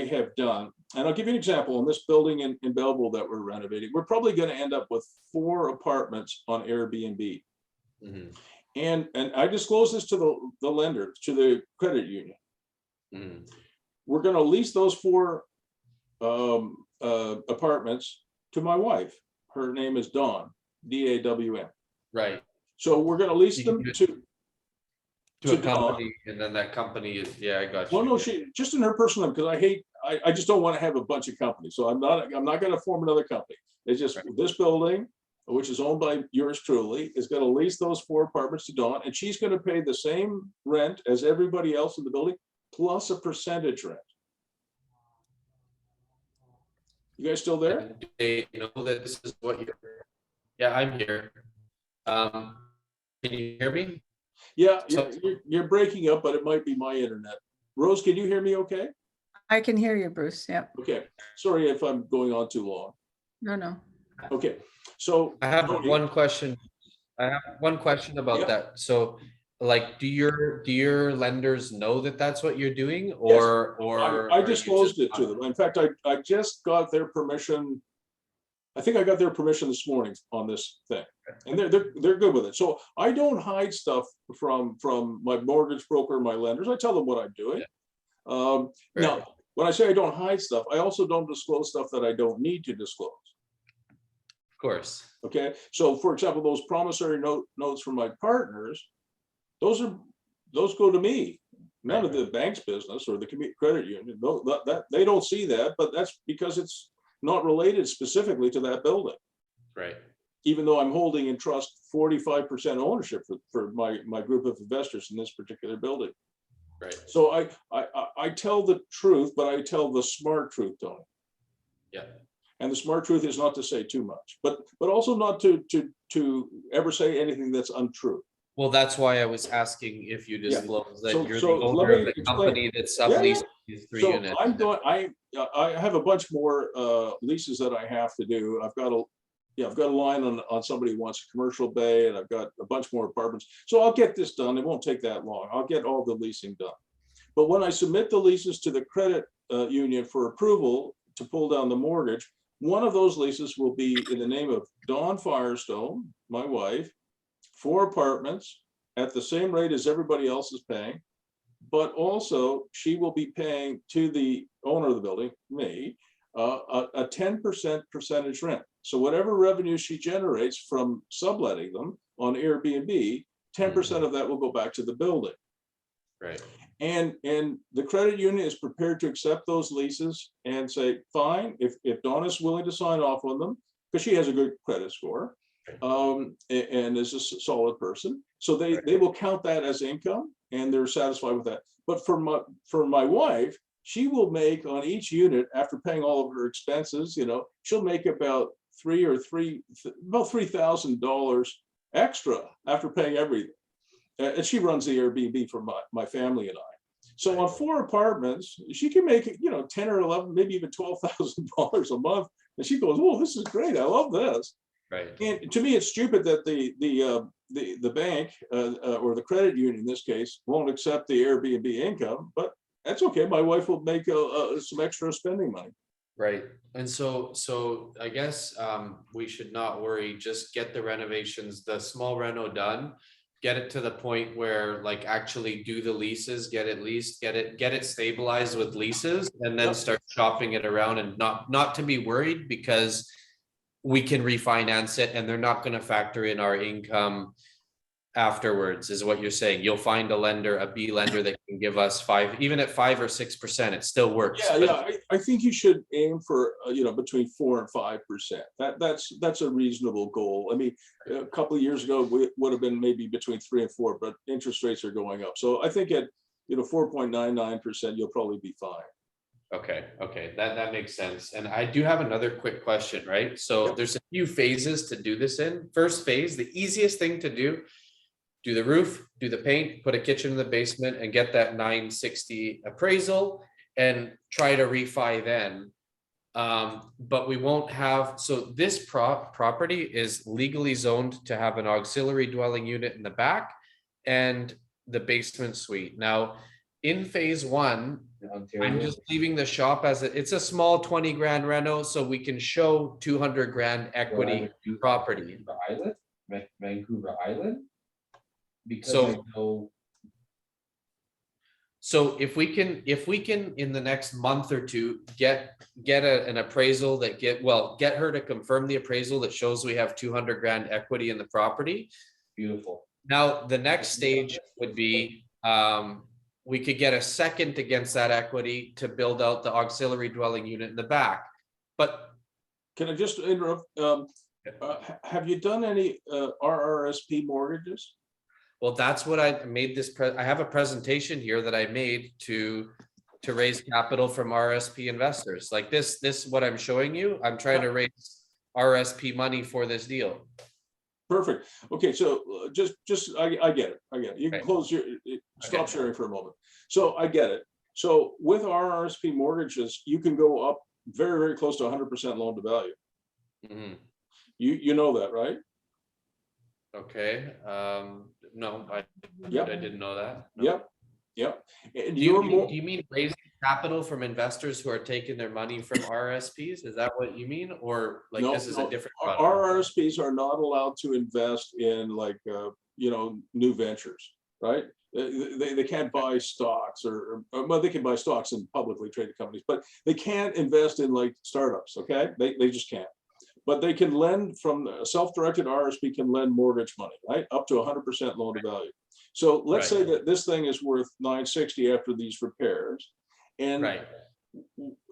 have done, and I'll give you an example. In this building in Belleville that we're renovating, we're probably going to end up with 4 apartments on Airbnb. And I disclose this to the lender, to the credit union. We're going to lease those 4 apartments to my wife. Her name is Dawn, D-A-W-N. Right. So we're going to lease them to a company, and then that company is, yeah, I got you. Well, no, she just in her personal name, because I just don't want to have a bunch of companies. So I'm not going to form another company. It's just right. This building, which is owned by yours truly, is going to lease those 4 apartments to Dawn, and she's going to pay the same rent as everybody else in the building, plus a percentage rent. You guys still there? And they know that this is what you're. Yeah, I'm here. Can you hear me? Yeah, you're breaking up, but it might be my internet. Rose, can you hear me okay? I can hear you, Bruce. Yeah. Okay. Sorry if I'm going on too long. No. Okay. So I have one question. About that. So, like, do your lenders know that that's what you're doing, or yes. or I disclosed it to them. In fact, I just got their permission. I think I got their permission this morning on this thing, and they're good with it. So I don't hide stuff from my mortgage broker, my lenders. I tell them what I'm doing. Yeah. Now, when I say I don't hide stuff, I also don't disclose stuff that I don't need to disclose. Of course. Okay. So, for example, those promissory notes from my partners, those go to me, none of the bank's business or the credit union. That they don't see that, but that's because it's not related specifically to that building. Right. Even though I'm holding in trust 45% ownership for my group of investors in this particular building. Right. So I tell the truth, but I tell the smart truth, Tony. Yeah. And the smart truth is not to say too much, but also not to ever say anything that's untrue. Well, that's why I was asking if you Yeah. disclose that So- you're so the let owner me of the explain. company that Yeah, yeah. subleases these 3 So units. I'm going, I have a bunch more leases that I have to do. I've got a line on somebody who wants a commercial bay, and I've got a bunch more apartments. So I'll get this done. It won't take that long. I'll get all the leasing done. But when I submit the leases to the credit union for approval to pull down the mortgage, one of those leases will be in the name of Dawn Firestone, my wife, 4 apartments at the same rate as everybody else is paying. But also she will be paying to the owner of the building, me, a 10% percentage rent. So whatever revenue she generates from subletting them on Airbnb, 10% of that will go back to the building. Right. And the credit union is prepared to accept those leases and say, fine, if Donna's willing to sign off on them, because she has a good credit score, and is a solid person. So they will count that as income, and they're satisfied with that. But for my wife, she will make on each unit, after paying all of her expenses, she'll make about $3,000 extra after paying everything. And she runs the Airbnb for my family and I. So on 4 apartments, she can make, 10 or 11, maybe even $12,000 a month. And she goes, "Oh, this is great. I love this." Right. And to me, it's stupid that the bank or the credit union in this case won't accept the Airbnb income, but that's okay. My wife will make some extra spending money. Right. And so I guess we should not worry, just get the renovations, the small reno done, get it to the point where like actually do the leases, get it leased, get it stabilized with leases, and then start shopping it around, and not to be worried, because we can refinance it and they're not going to factor in our income afterwards, is what you're saying. You'll find a B lender that can give us 5, even at 5 or 6%, it still works. Yeah. I think you should aim for, between 4 and 5%. That's a reasonable goal. I mean, a couple of years ago, we would have been maybe between 3 and 4, but interest rates are going up. So I think at, 4.99%, you'll probably be fine. Okay, that makes sense. And I do have another quick question, right? So there's a few phases to do this in. First phase, the easiest thing to do the roof, do the paint, put a kitchen in the basement, and get that 960 appraisal and try to refi then. But we won't have, so this property is legally zoned to have an auxiliary dwelling unit in the back and the basement suite. Now, in phase 1, I'm just leaving the shop as it's a small 20 grand reno, so we can show 200 grand equity property. Vancouver Island. Because So- I know So if we can in the next month or 2 get an appraisal that get her to confirm the appraisal that shows we have 200 grand equity in the property. beautiful. Now, the next stage would be, we could get a second against that equity to build out the auxiliary dwelling unit in the back. But Can I just interrupt? Have you done any RRSP mortgages? well, that's what I made I have a presentation here that I made to raise capital from RRSP investors. Like this, what I'm showing you, I'm trying to raise RRSP money for this deal. Perfect. Okay, so I get it. You can Okay. close stop sharing for a moment. So I get it. So with RRSP mortgages, you can go up very, very close to 100% loan to value. Mhm. You know that, right? Okay, no, I didn't know that. No. Yep. And Do you're do you mean raising capital from investors who are taking their money from RRSPs? Is that what you mean? Or like this is a different product? RRSPs are not allowed to invest in new ventures, right? They can't buy stocks or well, they can buy stocks in publicly traded companies, but they can't invest in like startups, okay? They just can't. But they can lend from a self-directed RRSP can lend mortgage money, right? Up to 100% loan to value. So let's say that this thing is worth 960 after these repairs. And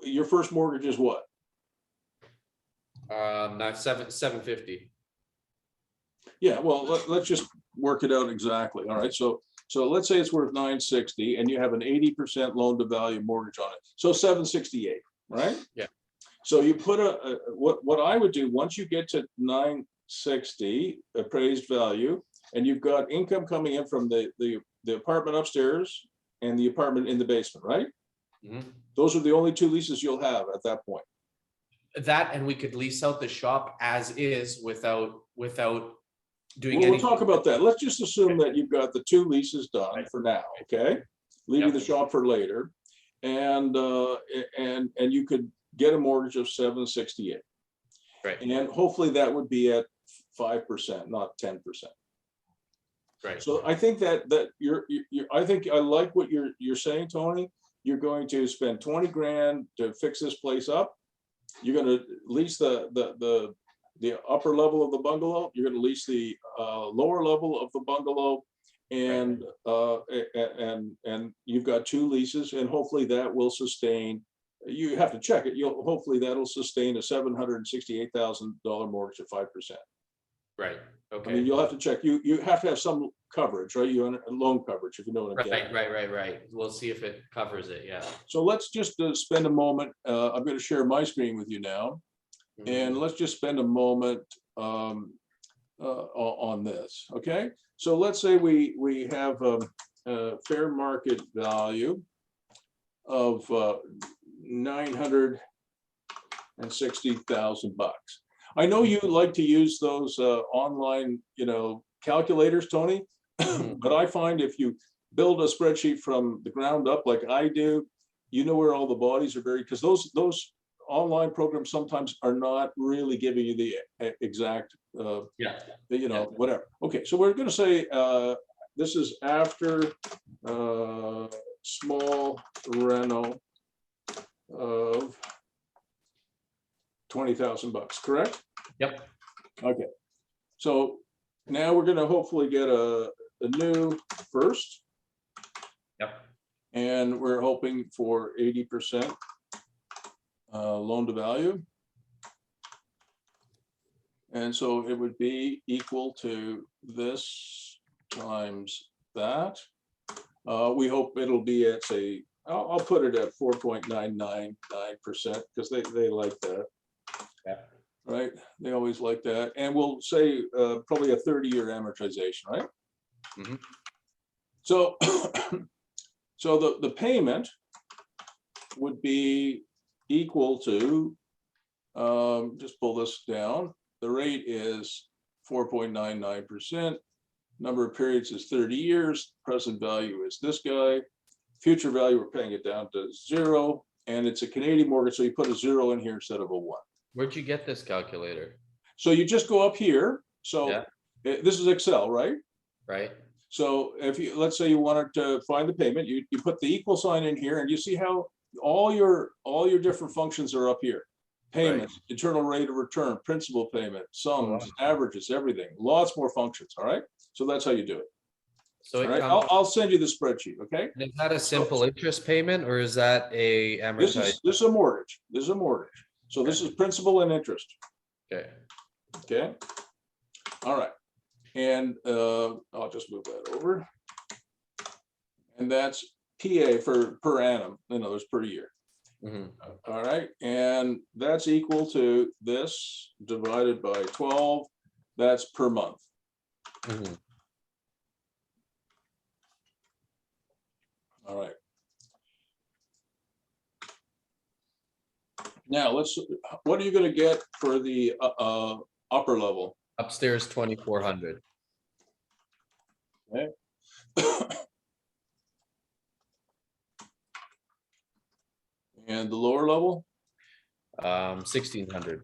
your first mortgage is what? Not 750. Yeah, well, let's just work it out exactly. All right. So So let's say it's worth 960 and you have an 80% loan to value mortgage on it. So 768, right? Yeah. So you put what I would do once you get to 960 appraised value, and you've got income coming in from the apartment upstairs and the apartment in the basement, right? Mhm. Those are the only two leases you'll have at that point. That, and we could lease out the shop as is without doing We'll anything. talk about that. Let's just assume that you've got the two leases done for now, okay? Leaving the Yep. shop for later. And you could get a mortgage of 768. Right, And hopefully that would be at 5%, not 10%. right. So I think that I think I like what you're saying, Tony. You're going to spend 20 grand to fix this place up. You're going to lease the upper level of the bungalow. You're going to lease the lower level of the bungalow, and you've got two leases, and hopefully that will sustain. You have to check it. Hopefully that'll sustain a $768,000 mortgage at 5%. Right, I mean, okay. you'll have to check. You have to have some coverage, right? You want loan coverage, if you know what I'm getting. Right. We'll see if it covers it, yeah. So let's just spend a moment. I'm going to share my screen with you now. Mhm. And let's just spend a moment on this, okay? So let's say we have a fair market value of $960,000. I know you like to use those online, calculators, Tony, but I find if you build a spreadsheet from the ground up like I do, you know where all the bodies are buried, because those online programs sometimes are not really giving you the exact, whatever. Okay, so we're going to say this is after small reno of $20,000, correct? Yep. Okay, so now we're going to hopefully get a new first. Yep. And we're hoping for 80% loan to value. And so it would be equal to this times that. We hope it'll be at, say, I'll put it at 4.999% because they like that. Yeah. Right? They always like that. And we'll say probably a 30-year amortization, right? Mhm. So, so the payment would be equal to, just pull this down. The rate is 4.99%. Number of periods is 30 years. Present value is this guy. Future value, we're paying it down to 0. And it's a Canadian mortgage, so you put a 0 in here instead of a 1. Where'd you get this calculator? So you just go up here. So Yeah. This is Excel, right? Right, So if you, let's say you wanted to find the payment, you put the equal sign in here, and you see how all your different functions are up here. Payments, internal rate of return, principal payment, sums, averages, everything. Lots more functions, all right? So that's how you do it. so All it right, comes, I'll send you the spreadsheet, okay? is that a simple interest payment or is that a This amortized? is a mortgage. This is a mortgage. So this is principal and interest, Okay, okay? All right, and I'll just move that over. And that's PA for per annum, in other words, per year. mhm, All right, and that's equal to this divided by 12. That's per month. mhm. All right. Now what are you going to get for the upper level? Upstairs 2,400. Okay. And the lower level? 1,600.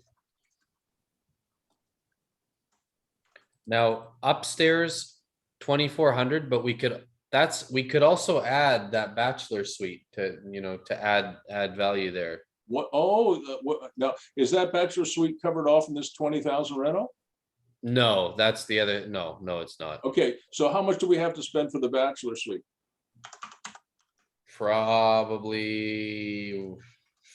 Now upstairs 2,400, but we could also add that bachelor suite to, to add value there. What? Oh, what, now is that bachelor suite covered off in this 20,000 rental? No, that's the other, no, it's not. Okay, so how much do we have to spend for the bachelor suite? Probably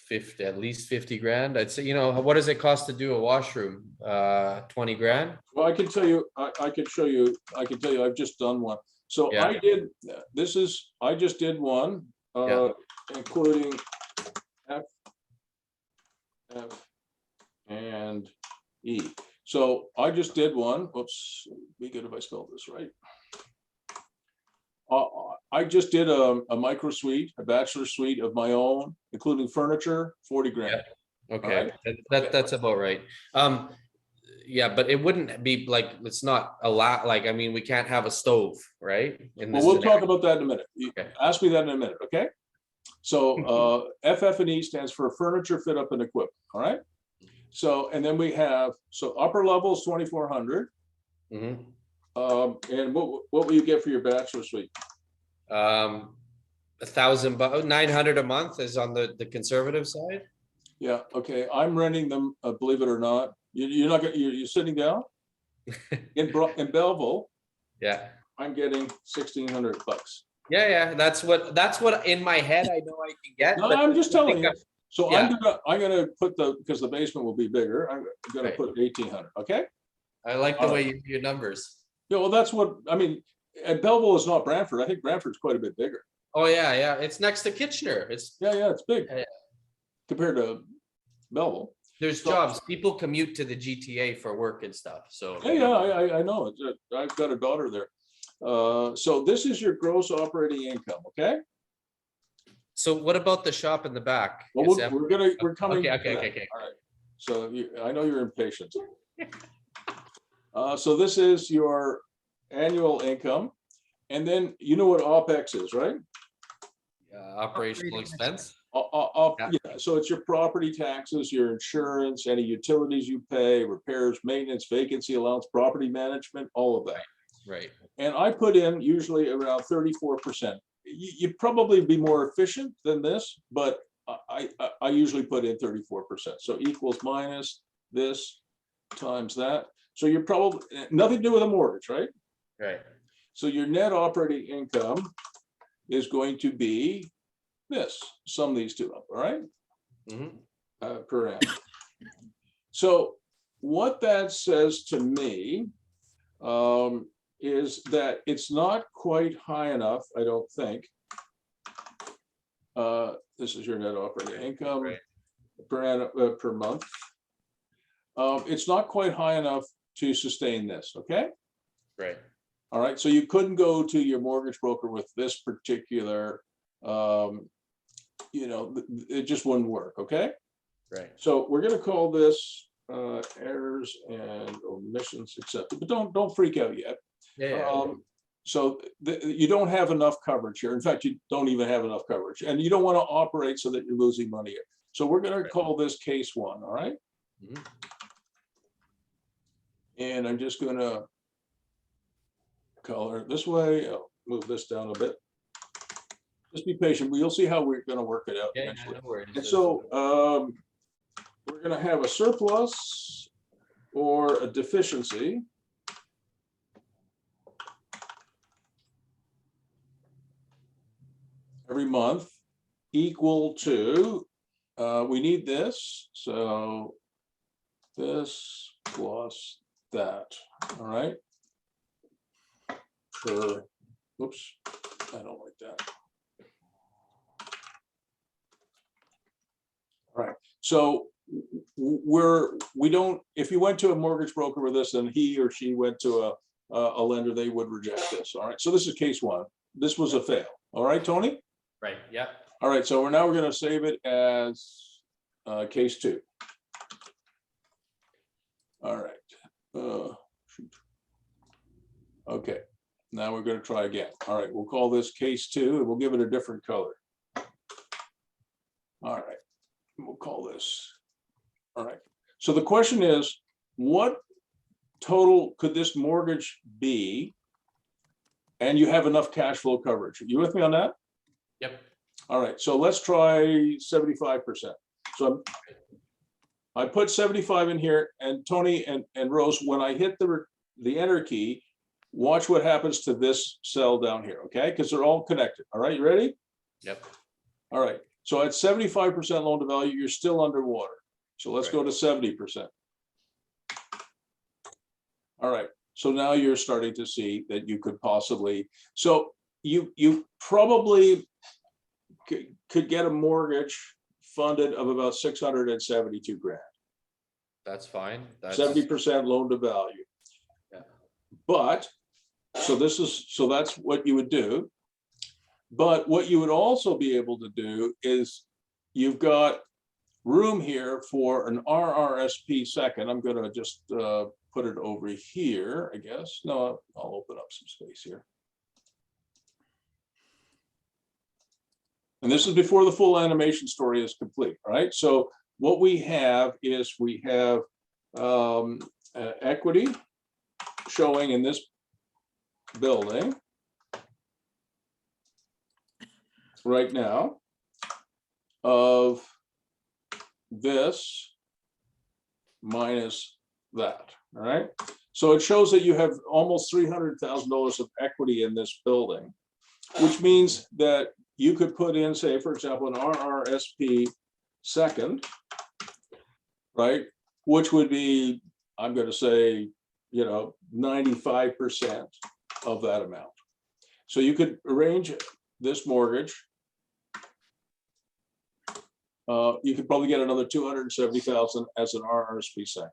50, at least 50 grand. I'd say, what does it cost to do a washroom? 20 grand? Well, I can tell you, I can show you, I can tell you, I've just done one. So Yeah. I did, I just did one, Yeah. including F, and E. So I just did one. Whoops, be good if I spelled this right. I just did a micro suite, a bachelor suite of my own, including furniture, 40 grand. Okay, that's about right. Yeah, but it wouldn't be like, it's not a lot, like, I mean, we can't have a stove, right? In Well, this we'll scenario. talk about that in a minute. You Okay. Ask me that in a minute, okay? So FF&E stands for furniture, fit up, and equipment, all right? So, and then we have, so upper level is 2,400. Mhm. And what will you get for your bachelor suite? $1,000, 900 a month is on the conservative side. Yeah, okay, I'm renting them, believe it or not. You're not gonna, you're sitting down? In Belleville, Yeah, I'm getting $1,600. yeah, that's what in my head I know I can get. No, but I'm just I telling think you. So yeah. I'm gonna put because the basement will be bigger, I'm gonna Right. put 1,800, okay? I like the All way right. you do your numbers. Yeah, well, that's what, I mean, and Belleville is not Brantford. I think Brantford's quite a bit bigger. Oh, yeah, it's next to Kitchener. Yeah, it's big Yeah. compared to Belleville. There's So- jobs. People commute to the GTA for work and stuff, so. Yeah, I know. I've got a daughter there. So this is your gross operating income, okay? So what about the shop in the back? Well, Is we're coming. Okay, to that. okay. All right. So I know you're impatient. So this is your annual income. And then you know what OPEX is, right? Operational expense? Yeah, so it's your property taxes, your insurance, any utilities you pay, repairs, maintenance, vacancy allowance, property management, all of that. Right. And I put in usually around 34%. You'd probably be more efficient than this, but I usually put in 34%. So equals minus this times that. So you're probably nothing to do with a mortgage, right? Right. So your net operating income is going to be this, sum these two up, all right? Mhm. Per annum. So what that says to me is that it's not quite high enough, I don't think. This is your net operating income Right. per month. It's not quite high enough to sustain this, okay? Right. All right, so you couldn't go to your mortgage broker with this particular, it just wouldn't work, okay? Right. So we're gonna call this errors and omissions accepted, but don't freak out yet. Yeah. So you don't have enough coverage here. In fact, you don't even have enough coverage, and you don't want to operate so that you're losing money here. So we're gonna call this case one, all right? Mhm. And I'm just gonna color it this way. I'll move this down a bit. Just be patient. You'll see how we're gonna work it out Yeah, eventually. no worries. And so we're gonna have a surplus or a deficiency. Every month equal to, we need this, so this plus that, all right? Oops, I don't like that. All right, so if you went to a mortgage broker with this and he or she went to a lender, they would reject this, all right? So this is case one. This was a fail, all right, Tony? Right, yeah. All right, so we're gonna save it as case two. All right. Shoot. Okay, now we're gonna try again. All right, we'll call this case two and we'll give it a different color. All right, we'll call this. All right, so the question is, what total could this mortgage be? And you have enough cash flow coverage. You with me on that? Yep. All right, so let's try 75%. So I put 75 in here, and Tony and Rose, when I hit the enter key, watch what happens to this cell down here, okay? Because they're all connected. All right, you ready? Yep. All right, so at 75% loan to value, you're still underwater. So let's Right. go to 70%. All right, So now you're starting to see that you could possibly, so you probably could get a mortgage funded of about 672 grand, That's fine. That's 70% loan to value. Yeah. But, so that's what you would do. But what you would also be able to do is you've got room here for an RRSP second. I'm going to just put it over here, I guess. No, I'll open up some space here. And this is before the full animation story is complete, right? So what we have is we have equity showing in this building right now of this minus that, all right? So it shows that you have almost $300,000 of equity in this building, which means that you could put in, say, for example, an RRSP second, right? Which would be, I'm going to say, 95% of that amount. So you could arrange this mortgage. You could probably get another 270,000 as an RRSP second.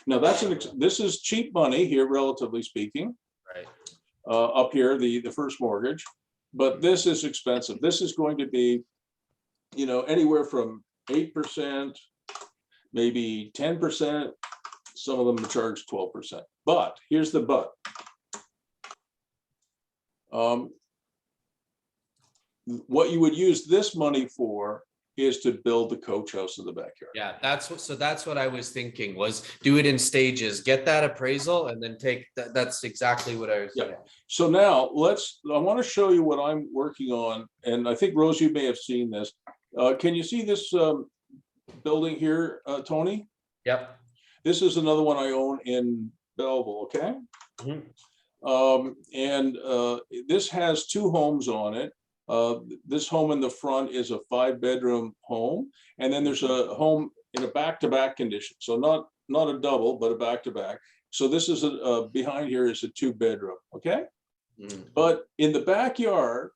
Now this is cheap money here, relatively speaking. right. Up here, the first mortgage, but this is expensive. This is going to be, anywhere from 8%, maybe 10%. Some of them charge 12%. But here's the but. What you would use this money for is to build the coach house in the backyard. Yeah, that's what I was thinking, was do it in stages, get that appraisal and then take that. That's exactly what I was saying. So now I want to show you what I'm working on. And I think Rose, you may have seen this. Can you see this building here, Tony? Yep. This is another one I own in Belleville, okay? This has 2 homes on it. This home in the front is a 5-bedroom home, and then there's a home in a back-to-back condition. So not a double, but a back-to-back. So this is behind here is a 2-bedroom, okay? But in the backyard,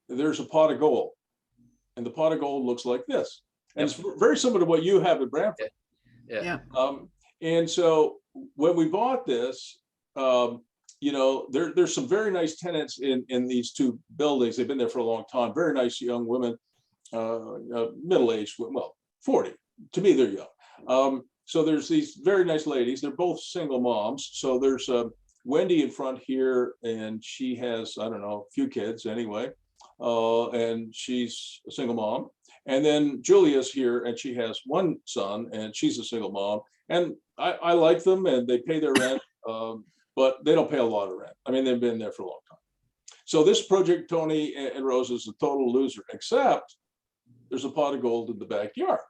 there's a pot of gold, and the pot of gold looks like this, and it's very similar to what you have at Brantford. Yeah. And so when we bought this, there's some very nice tenants in these 2 buildings. They've been there for a long time. Very nice young women, middle-aged, well, 40. To me, they're young. So there's these very nice ladies. They're both single moms. So there's Wendy in front here, and she has, I don't know, a few kids anyway. And she's a single mom. And then Julia's here, and she has 1 son, and she's a single mom. And I like them, and they pay their rent. But they don't pay a lot of rent. I mean, they've been there for a long time. So this project, Tony and Rose, is a total loser, except there's a pot of gold in the backyard.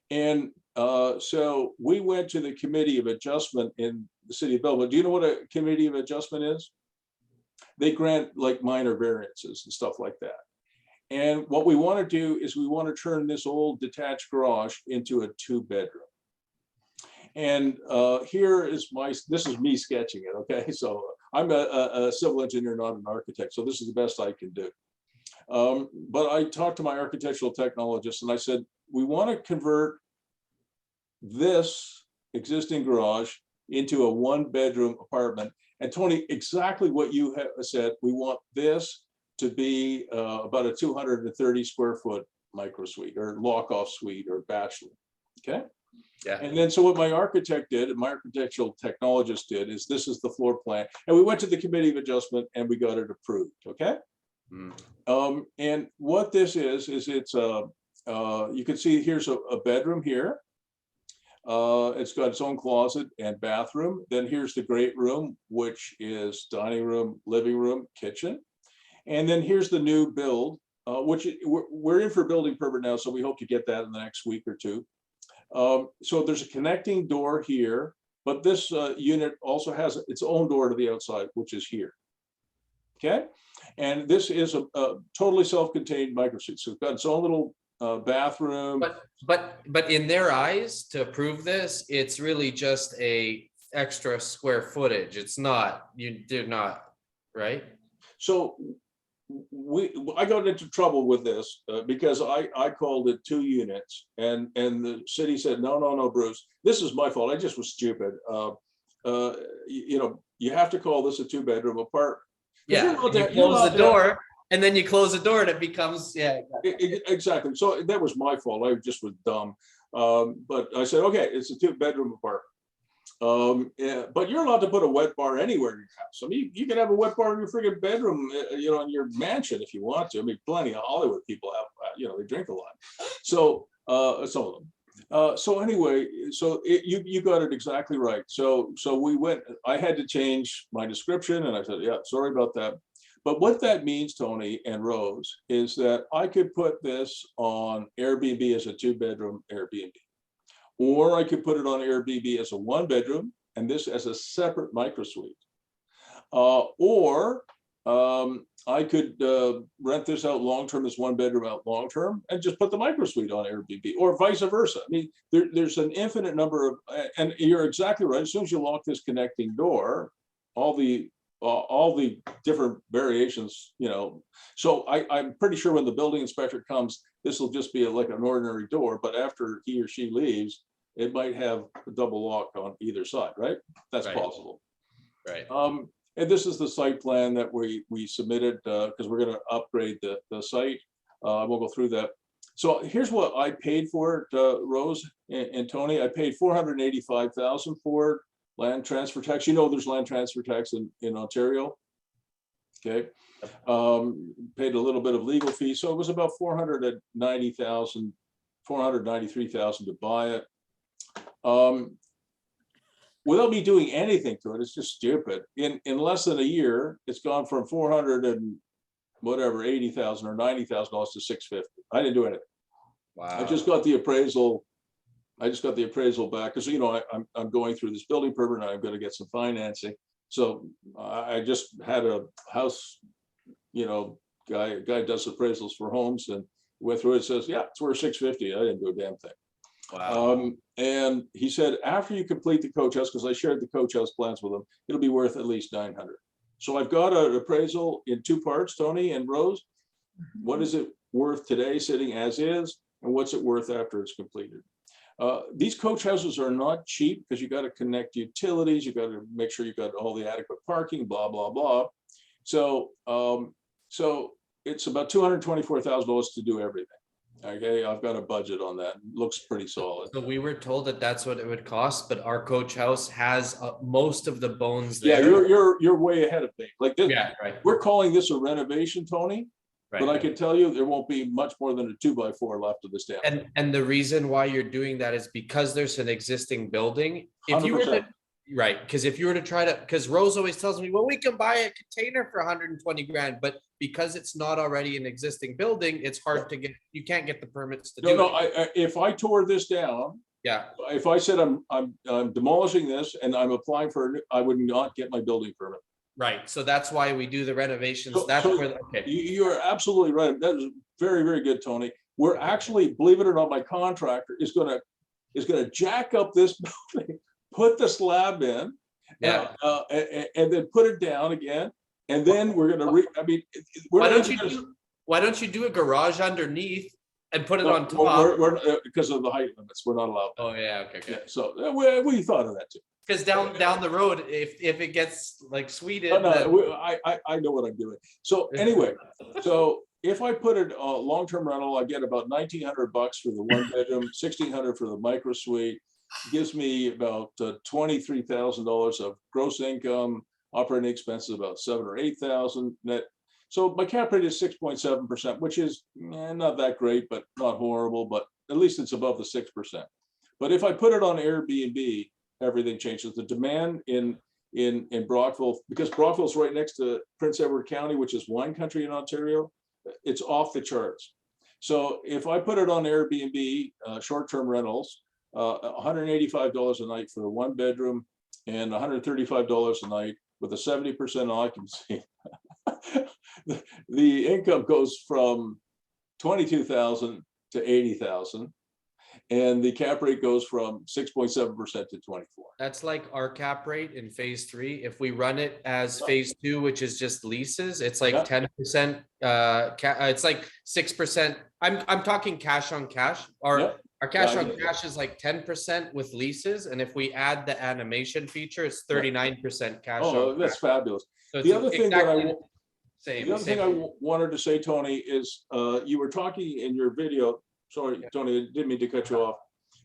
And so we went to the Committee of Adjustment in the city of Belleville. Do you know what a Committee of Adjustment is? They grant like minor variances and stuff like that. And what we want to do is we want to turn this old detached garage into a 2-bedroom. And here is this is me sketching it, okay? So I'm a civil engineer, not an architect, so this is the best I can do. But I talked to my architectural technologist, and I said, we want to convert this existing garage into a 1-bedroom apartment. And Tony, exactly what you have said, we want this to be about a 230 square foot micro suite or lock-off suite or bachelor, okay? Yeah. And then so what my architect did, and my architectural technologist did, is this is the floor plan. And we went to the Committee of Adjustment and we got it approved, okay? And what this is it's you can see here's a bedroom here. It's got its own closet and bathroom. Then here's the great room, which is dining room, living room, kitchen. And then here's the new build, which we're in for a building permit now, so we hope to get that in the next week or 2. So there's a connecting door here, but this unit also has its own door to the outside, which is here. Okay, and this is a totally self-contained microsuite. So it's got its own little bathroom. But in their eyes, to approve this, it's really just a extra square footage. It's not, they're not, right? So I got into trouble with this because I called it 2 units, and the city said, no, Bruce, this is my fault. I just was stupid. You have to call this a 2-bedroom apartment. Yeah, you close the door and then you close the door and it becomes, yeah. Exactly. So that was my fault. I just was dumb. But I said, okay, it's a 2-bedroom apartment. Yeah, but you're allowed to put a wet bar anywhere in your house. I mean, you can have a wet bar in your freaking bedroom, in your mansion if you want to. I mean, plenty of Hollywood people have, they drink a lot. So some of them. So anyway, you got it exactly right. So we went. I had to change my description, and I said, yeah, sorry about that. But what that means, Tony and Rose, is that I could put this on Airbnb as a 2-bedroom Airbnb. Or I could put it on Airbnb as a 1-bedroom and this as a separate micro suite. Or I could rent this out long-term as 1-bedroom out long-term and just put the micro suite on Airbnb, or vice versa. I mean, there's an infinite number of, and you're exactly right. As soon as you lock this connecting door, all the different variations, So I'm pretty sure when the building inspector comes, this will just be like an ordinary door, but after he or she leaves, it might have a double lock on either side, right? That's Right. possible. Right. And this is the site plan that we submitted because we're going to upgrade the site. We'll go through that. So here's what I paid for it, Rose and Tony. I paid $485,000 for it. Land transfer tax. There's land transfer tax in Ontario. Okay. Paid a little bit of legal fee. So it was about $493,000 to buy it. Without me doing anything to it, it's just stupid. In less than a year, it's gone from $480,000 or $90,000 to $650,000. I didn't do anything. Wow. I just got the appraisal. Back because I'm going through this building permit and I'm going to get some financing. So I just had a house, guy does appraisals for homes and went through it. Says, yeah, it's worth $650,000. I didn't do a damn thing. Wow. And he said, after you complete the coach house, because I shared the coach house plans with him, it'll be worth at least $900,000. So I've got an appraisal in 2 parts, Tony and Rose. What is it worth today sitting as is? And what's it worth after it's completed? These coach houses are not cheap because you got to connect utilities. You got to make sure you got all the adequate parking, blah, blah, blah. So it's about $224,000 to do everything. Okay, I've got a budget on that. Looks pretty solid. So we were told that that's what it would cost, but our coach house has most of the bones there. Yeah, you're way ahead of me. Like this, Yeah, right. We're calling this a renovation, Tony. Right. But I can tell you there won't be much more than a 2x4 left of this damn. And the reason why you're doing that is because there's an existing building. If you were to, 100%. right, because if you were to try to, because Rose always tells me, well, we can buy a container for 120 grand, but because it's not already an existing building, it's hard to get. You can't get the permits to do it. If I tore this down, Yeah. if I said I'm demolishing this and I'm applying for, I would not get my building permit. Right. So that's why we do the renovations. So- That's so where, okay. You're absolutely right. That is very, very good, Tony. We're actually, believe it or not, my contractor is gonna jack up this building, put the slab in, Yeah. and then put it down again, and then we're gonna Why don't you do a garage underneath and put it on top? We're because of the height limits, we're not allowed. Oh yeah, okay. Yeah, so we thought of that too. Because down the road, if it gets like sweeted, No, then- I know what I'm doing. So anyway, so if I put it long-term rental, I get about $1,900 for the 1-bedroom, $1,600 for the micro suite. Gives me about $23,000 of gross income. Operating expenses about $7,000 or $8,000 net. So my cap rate is 6.7%, which is not that great, but not horrible. But at least it's above the 6%. But if I put it on Airbnb, everything changes. The demand in Brockville, because Brockville's right next to Prince Edward County, which is wine country in Ontario, it's off the charts. So if I put it on Airbnb, short-term rentals, $185 a night for the 1-bedroom and $135 a night with a 70% occupancy, the income goes from $22,000 to $80,000. and the cap rate goes from 6.7% to 24. That's like our cap rate in phase 3. If we run it as phase 2, which is just leases, it's like Yeah. 10%. It's like 6%. I'm talking cash on cash. Yeah. Our cash Yeah, I on get it. cash is like 10% with leases, and if we add the animation feature, it's 39% cash Oh, on that's cash. fabulous. So The it's other thing that exactly same. The other thing I wanted to say, Tony, is you were talking in your video. Sorry, Tony, I didn't mean to cut you off.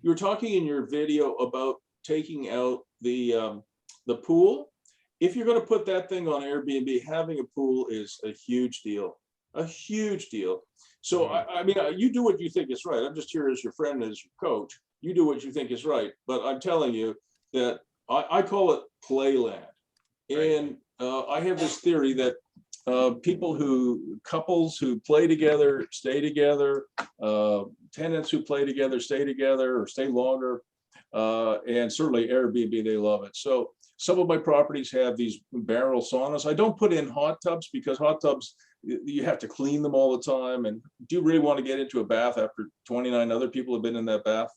You were talking in your video about taking out the pool. If you're going to put that thing on Airbnb, having a pool is a huge deal. A huge deal. So I mean, you do what you think is right. I'm just here as your friend, as your coach. You do what you think is right. But I'm telling you that I call it playland. And I have this theory that couples who play together, stay together, tenants who play together, stay together or stay longer, and certainly Airbnb, they love it. So some of my properties have these barrel saunas. I don't put in hot tubs because hot tubs, you have to clean them all the time. And do you really want to get into a bath after 29 other people have been in that bath?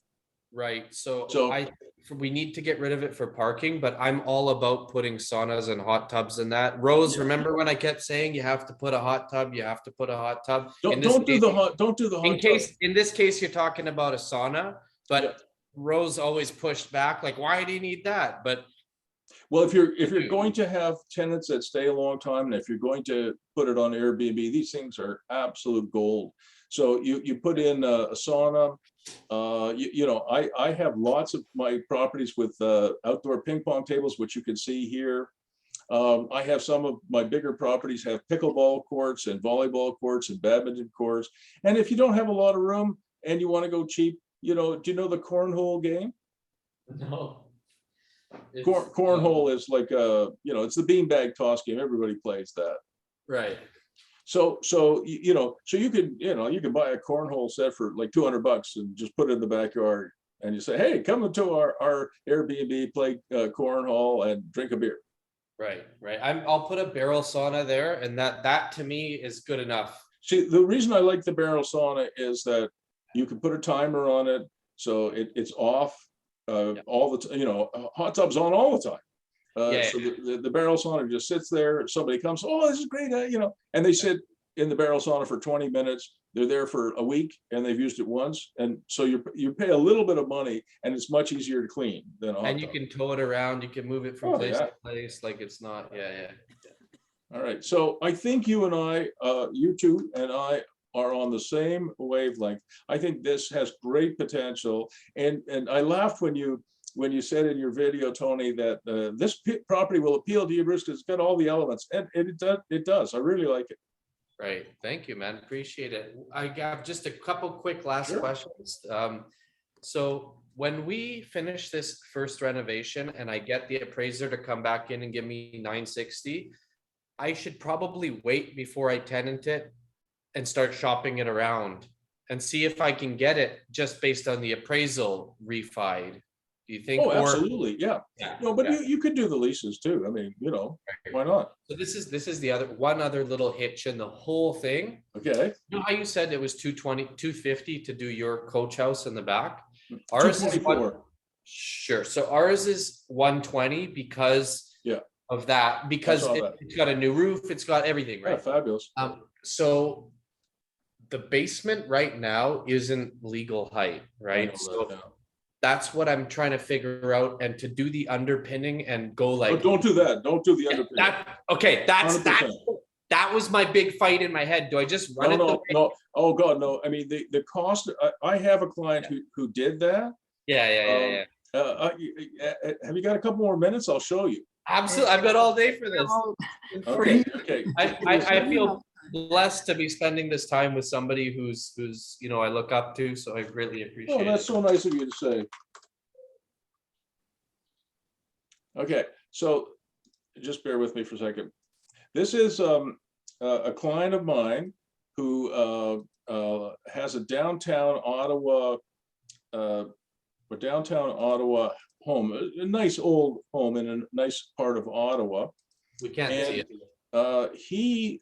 Right. So So- we need to get rid of it for parking, but I'm all about putting saunas and hot tubs in that. Rose, remember when I kept saying you have to put a hot tub, you have to put a hot tub? Don't do the hot tub. In this case, you're talking about a sauna, but Yeah. Rose always pushed back, like, why do you need that? But Well, if you're going to have tenants that stay a long time, and if you're going to put it on Airbnb, these things are absolute gold. So you put in a sauna. I have lots of my properties with outdoor ping pong tables, which you can see here. I have some of my bigger properties have pickleball courts and volleyball courts and badminton courts. And if you don't have a lot of room and you want to go cheap, do you know the cornhole game? no. Cornhole is like it's the beanbag toss game. Everybody plays that. Right. So you can buy a cornhole set for like $200 and just put it in the backyard, and you say, hey, come into our Airbnb, play cornhole and drink a beer. Right. I'll put a barrel sauna there, and that to me is good enough. See, the reason I like the barrel sauna is that you can put a timer on it, so it's off all the time. Hot tub's on all the time. So the barrel sauna just sits there. Somebody comes, oh, this is great, and they sit in the barrel sauna for 20 minutes. They're there for a week, and they've used it once, and so you pay a little bit of money, and it's much easier to clean than a hot And tub. you can tow it around. You can move it from place to place. Like it's not. Yeah. All right. So I think you two and I are on the same wavelength. I think this has great potential, and I laughed when you said in your video, Tony, that this property will appeal to you, Bruce, because it's got all the elements, and it does. I really like it. Right. Thank you, man. Appreciate it. I got just a couple quick last questions. So when we finish this first renovation and I get the appraiser to come back in and give me 960, I should probably wait before I tenant it and start shopping it around and see if I can get it just based on the appraisal refied. Do you think? Oh, absolutely. Yeah. You could do the leases too. I mean, why not? So this is the one other little hitch in the whole thing. Okay. You know how you said it was 250 to do your coach house in the back? Ours is 224. Sure. So ours is 120 because of that, because it's got a new roof, it's got everything, right? Yeah, fabulous. So the basement right now isn't legal height, right? So that's what I'm trying to figure out, and to do the underpinning and go like. Oh, don't do that. Don't do the underpinning. That was my big fight in my head. Do I just run it? No. Oh God, no. I mean, the cost. I have a client who did that. Yeah. Have you got a couple more minutes? I'll show you. Absolutely. I've got all day for this. Okay. I feel blessed to be spending this time with somebody who's I look up to, so I greatly appreciate it. Oh, that's so nice of you to say. Okay, so just bear with me for a second. This is a client of mine who has a downtown Ottawa home, a nice old home in a nice part of Ottawa. We can't see it. He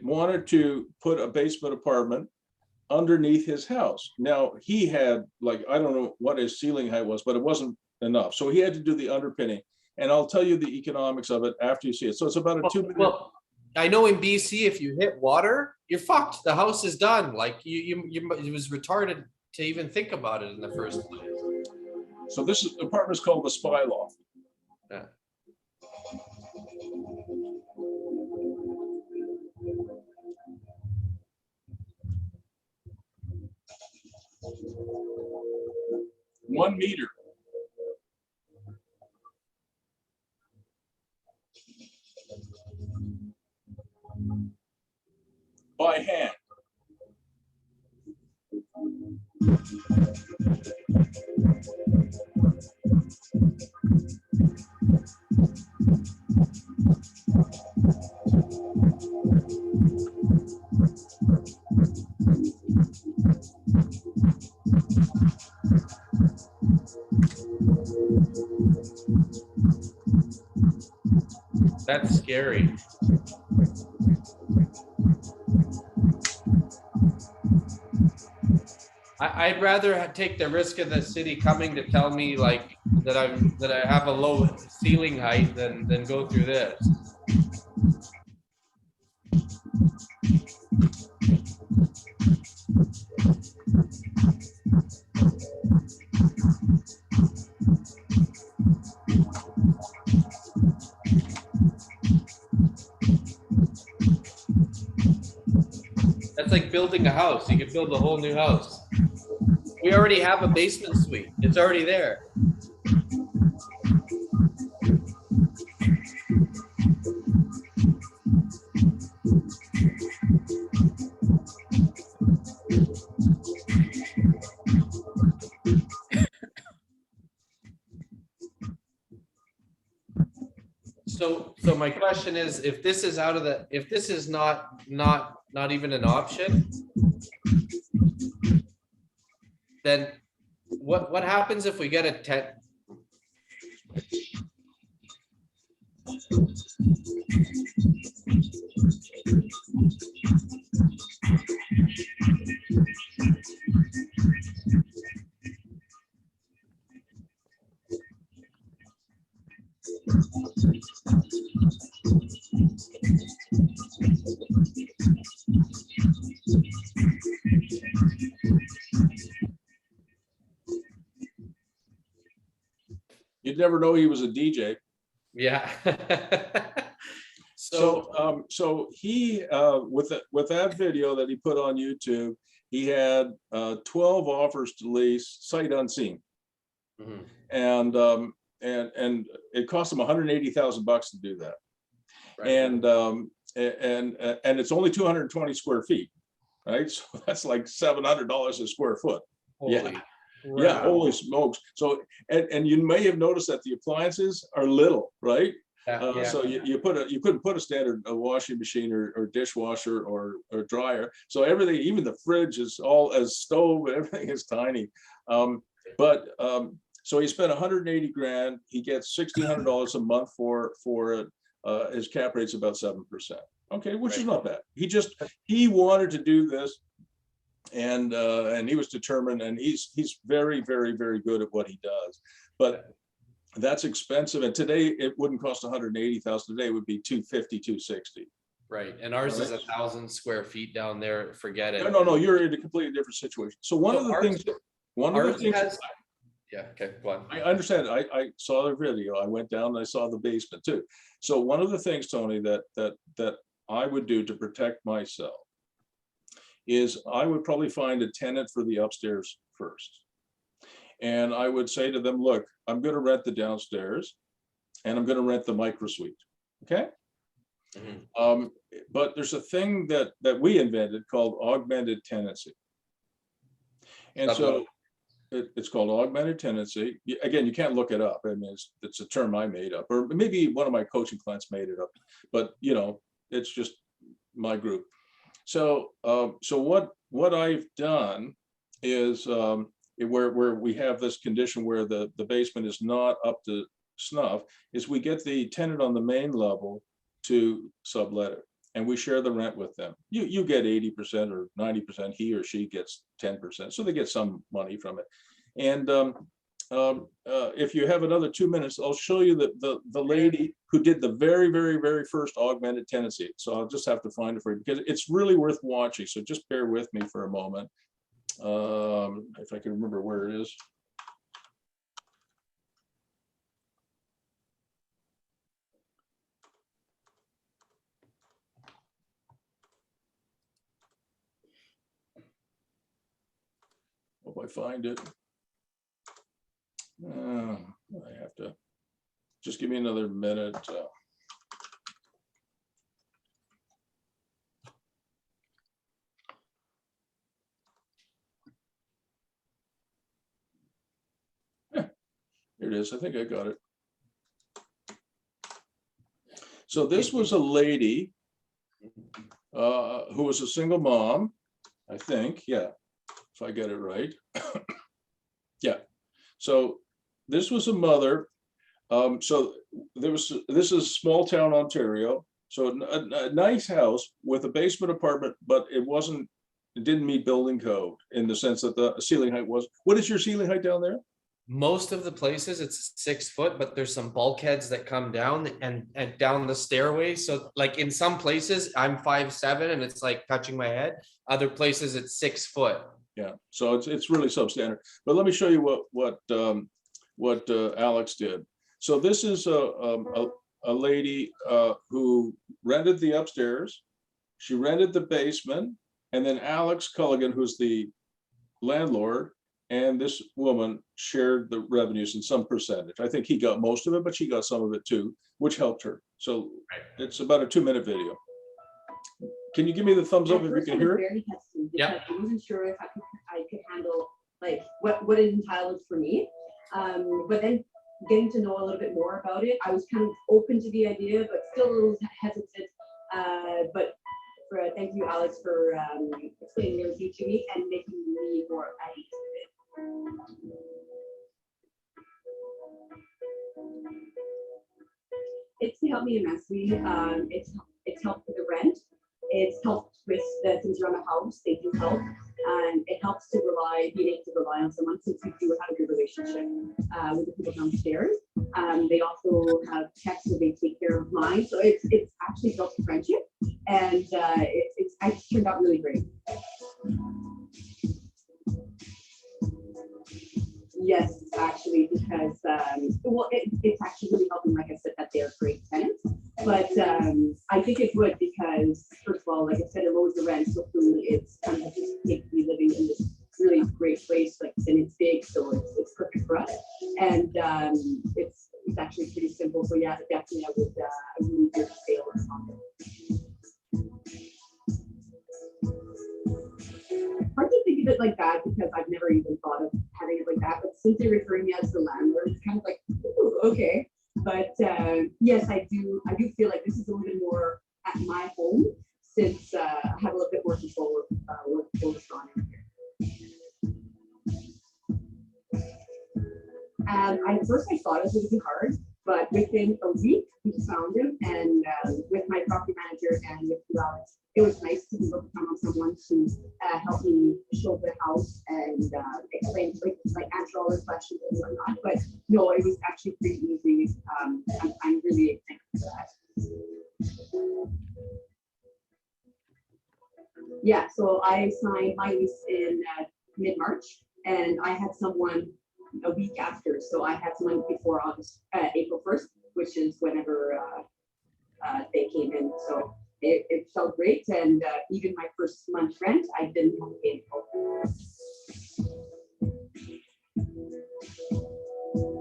wanted to put a basement apartment, underneath his house. Now he had, like, I don't know what his ceiling height was, but it wasn't enough. So he had to do the underpinning. And I'll tell you the economics of it after you see it. So it's about a 2 million. Well, I know in BC, if you hit water, you're fucked. The house is done. Like it was retarded to even think about it in the first place. So this apartment is called the Spy Loft. Yeah. One meter. By hand. That's scary. I'd rather take the risk of the city coming to tell me like that I have a low ceiling height than go through this. That's like building a house. You could build a whole new house. We already have a basement suite. It's already there. So my question is, if this is out of the, if this is not even an option, then what happens if we get a 10? You'd never know he was a DJ. Yeah. So he with that video that he put on YouTube, he had 12 offers to lease sight unseen. Mhm. And it cost him $180,000 to do that. Right. And it's only 220 square feet, right? So that's like $700 a square foot. Holy Yeah, holy smokes. So, and you may have noticed that the appliances are little, right? Yeah. So you couldn't put a standard washing machine or dishwasher or dryer. So everything, even the fridge is all as stove, everything is tiny. So he spent 180 grand. He gets $1,600 a month for it. His cap rate's about 7%. Okay, which is not bad. He wanted to do this. And he was determined, and he's very, very, very good at what he does. But that's expensive. And today it wouldn't cost 180,000. Today it would be 250, 260. Right. And ours is 1,000 square feet down there. Forget it. No, you're in a completely different situation. So one of the things. Yeah. Okay. Go on. I understand. I saw the video. I went down and I saw the basement too. So one of the things, Tony, that I would do to protect myself is I would probably find a tenant for the upstairs first. And I would say to them, look, I'm going to rent the downstairs and I'm going to rent the micro suite. Okay. Mm-hmm. But there's a thing that we invented called augmented tenancy. And it's called augmented tenancy. Again, you can't look it up. I mean, it's a term I made up, or maybe one of my coaching clients made it up, but it's just my group. So what I've done is where we have this condition where the basement is not up to snuff, is we get the tenant on the main level to sublet it. and we share the rent with them. You get 80% or 90%, he or she gets 10%, so they get some money from it. And if you have another 2 minutes, I'll show you the lady who did the very first augmented tenancy. So I'll just have to find it for you because it's really worth watching. So just bear with me for a moment. If I can remember where it is. Hope I find it. I have to just give me another minute. Here it is. I think I got it. So this was a lady who was a single mom, I think. Yeah, if I get it right. Yeah. So this was a mother. So this is small town Ontario. So a nice house with a basement apartment, but it didn't meet building code in the sense that the ceiling height was. What is your ceiling height down there? Most of the places it's 6 foot, but there's some bulkheads that come down and down the stairway. So like in some places I'm 5'7" and it's like touching my head. Other places it's 6 foot. Yeah, so it's really substandard. But let me show you what Alex did. So this is a lady who rented the upstairs. She rented the basement, and then Alex Culligan, who's the landlord, and this woman shared the revenues in some percentage. I think he got most of it, but she got some of it too, which helped her. So it's about a 2-minute video. Can you give me the thumbs up if you can hear it? Very hesitant Yeah. because I wasn't sure if I could handle like what it entailed for me. But then getting to know a little bit more about it, I was kind of open to the idea, but still a little hesitant. But thank you, Alex, for explaining everything to me and making me more at ease with it. It's helped me immensely. It's helped with the rent. It's helped with the things around the house. They do help, and it helps to being able to rely on someone since we do have a good relationship with the people downstairs. They also have pets, so they take care of mine. So it's actually built a friendship, and it's turned out really great. Yes, actually, because well, it's actually really helping, like I said, that they're great tenants. But I think it would because, first of all, like I said, it lowers the rent. So for me, it's kind of just take me living in this really great place, like, and it's big, so it's perfect for us. And it's actually pretty simple. So yeah, definitely, I would really do a sale on it. Hard to think of it like that because I've never even thought of having it like that. But since you're referring me as the landlord, it's kind of like, ooh, okay. But yes, I do feel like this is a little bit more at my home since I have a little bit more control of what goes on in here. At first I thought it was going to be hard, but within a week we found him, and with my property manager and with you, Alex, it was nice to be able to come on someone to help me show the house and explain, like answer all the questions and whatnot. But no, it was actually pretty easy. I'm really thankful for that. Yeah, so I signed my lease in mid-March, and I had someone a week after. So I had someone before April 1st, which is whenever they came in. So it felt great, and even my first month's rent, I didn't have to pay for.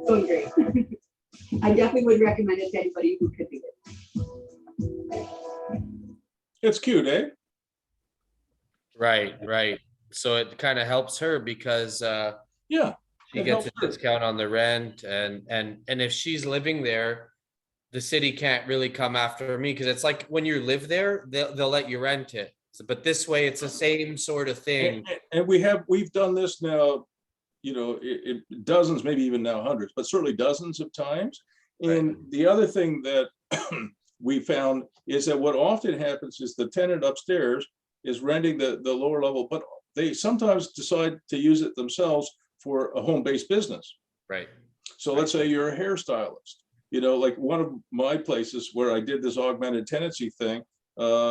So great. I definitely would recommend it to anybody who could do it. It's cute, eh? Right. So it kind of helps her because Yeah. she It gets a helps her. discount on the rent, and if she's living there, the city can't really come after me because it's like when you live there, they'll let you rent it. But this way, it's the same sort of thing. And we've done this now, you know, dozens, maybe even now hundreds, but certainly dozens of times. And the other thing that we found is that what often happens is the tenant upstairs is renting the lower level, but they sometimes decide to use it themselves for a home-based business. Right. So let's say you're a hairstylist, you know, like one of my places where I did this augmented tenancy thing,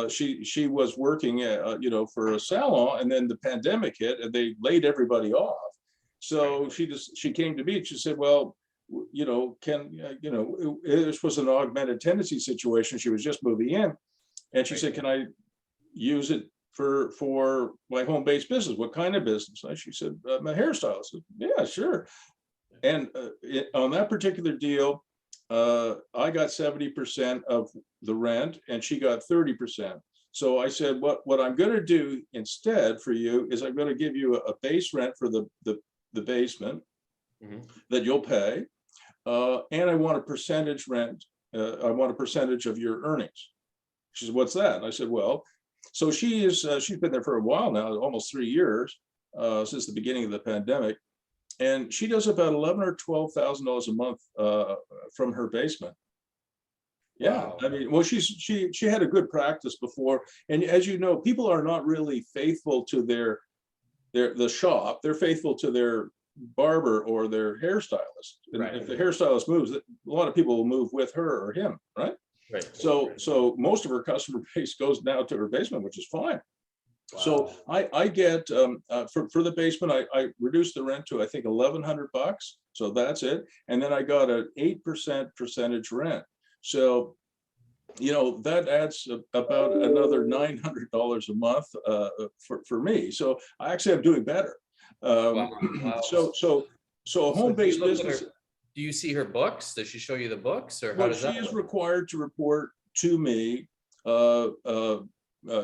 she was working, you know, for a salon, and then the pandemic hit and they laid everybody off. So she came to me and she said, well, you know, this was an augmented tenancy situation. She was just moving in, and she said, can I use it for my home-based business? What kind of business? And she said, I'm a hairstylist. I said, yeah, sure. And on that particular deal, I got 70% of the rent and she got 30%. So I said, what I'm going to do instead for you is I'm going to give you a base rent for the basement that you'll pay. And I want a percentage rent. I want a percentage of your earnings. She said, what's that? And I said, well, so she's been there for a while now, almost 3 years, since the beginning of the pandemic. And she does about $11,000 or $12,000 a month from her basement. Yeah, Wow. I mean, well, she had a good practice before, and as you know, people are not really faithful to the shop. They're faithful to their barber or their hairstylist. And Right. if the hairstylist moves, a lot of people will move with her or him, right? Right. So most of her customer base goes now to her basement, which is fine. Wow. So I get for the basement, I reduced the rent to I think $1,100. So that's it. And then I got an 8% percentage rent. So, you know, that adds about another $900 a month for me. So I actually am doing better. Wow. So a home-based do you look at business. her- Do you see her books? Does she show you the books, or how Well, does she that is work? required to report to me.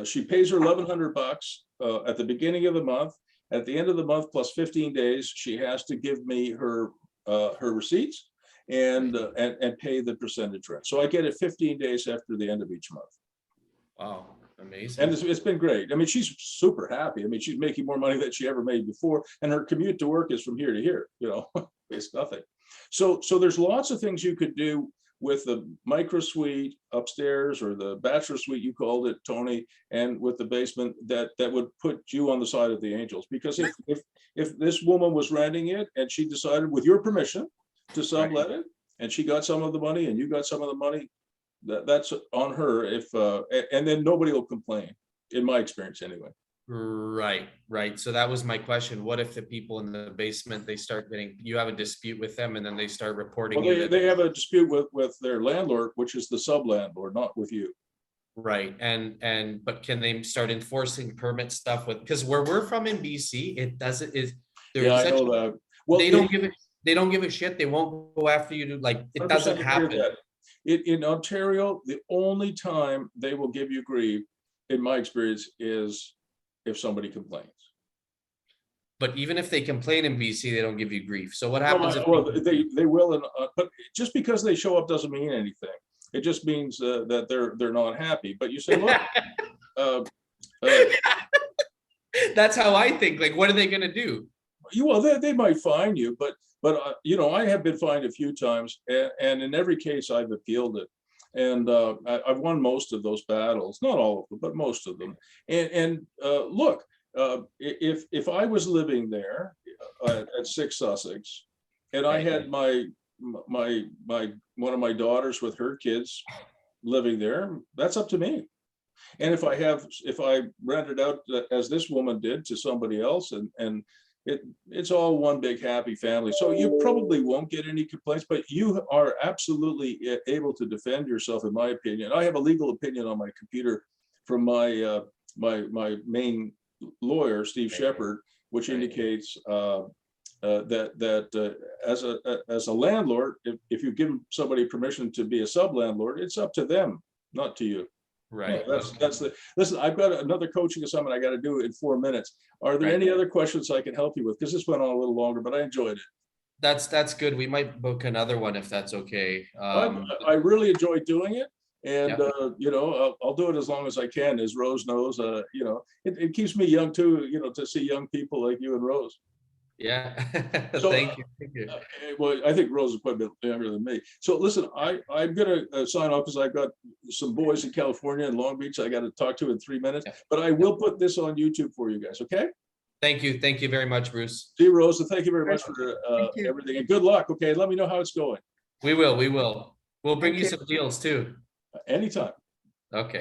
She pays her $1,100 at the beginning of the month. At the end of the month, plus 15 days, she has to give me her receipts and pay the percentage rent. So I get it 15 days after the end of each month. Wow, amazing. And it's been great. I mean, she's super happy. I mean, she's making more money than she ever made before, and her commute to work is from here to here. You know, it's nothing. So there's lots of things you could do with the micro suite upstairs, or the bachelor suite, you called it, Tony, and with the basement that would put you on the side of the angels. Because if this woman was renting it and she decided with your permission to sublet it, and she got some of the money and you got some of the money, that's on her. And then nobody will complain, in my experience anyway. Right. So that was my question. What if the people in the basement, they start you have a dispute with them, and then they start reporting Well, you that they have a dispute with their landlord, which is the sub-landlord, not with you. Right. But can they start enforcing permit stuff because where we're from in BC, it doesn't Yeah, I know that. Well, they don't give a shit. They won't go after you to it doesn't happen. In Ontario, the only time they will give you grief, in my experience, is if somebody complains. But even if they complain in BC, they don't give you grief. So what happens if Well, they will, but just because they show up doesn't mean anything. It just means that they're not happy. But you say, look, that's how I think. Like, what are they going to do? Well, they might fine you, but you know, I have been fined a few times, and in every case I've appealed it, and I've won most of those battles, not all of them, but most of them. And look, if I was living there at 6 Sussex, and I had my one of my daughters with her kids living there, that's up to me. And if I rent it out as this woman did to somebody else, and it's all one big happy family. So you probably won't get any complaints, but you are absolutely able to defend yourself, in my opinion. I have a legal opinion on my computer from my my main lawyer, Steve Shepard, which indicates that as a landlord, if you give somebody permission to be a sub-landlord, it's up to them, not to you. Right. Yeah, that's the listen. I've got another coaching assignment I got to do in 4 minutes. Are there any other questions I can help you with? Because this went on a little longer, but I enjoyed it. That's good. We might book another one if that's okay. I really enjoyed doing it, and you know, I'll do it as long as I can. As Rose knows, you know, it keeps me young too. You know, to see young people like you and Rose. Yeah. So, Thank you. Thank you. Well, I think Rose is quite a bit younger than me. So listen, I'm gonna sign off because I've got some boys in California and Long Beach I got to talk to in 3 minutes, but I will put this on YouTube for you guys, okay? Thank you. Thank you very much, Bruce. See you, Rose, and thank you very much for Thank you. everything, and good luck, okay? Let me know how it's going. We will. We will. We'll bring Thank you you. some deals too. Anytime. Okay.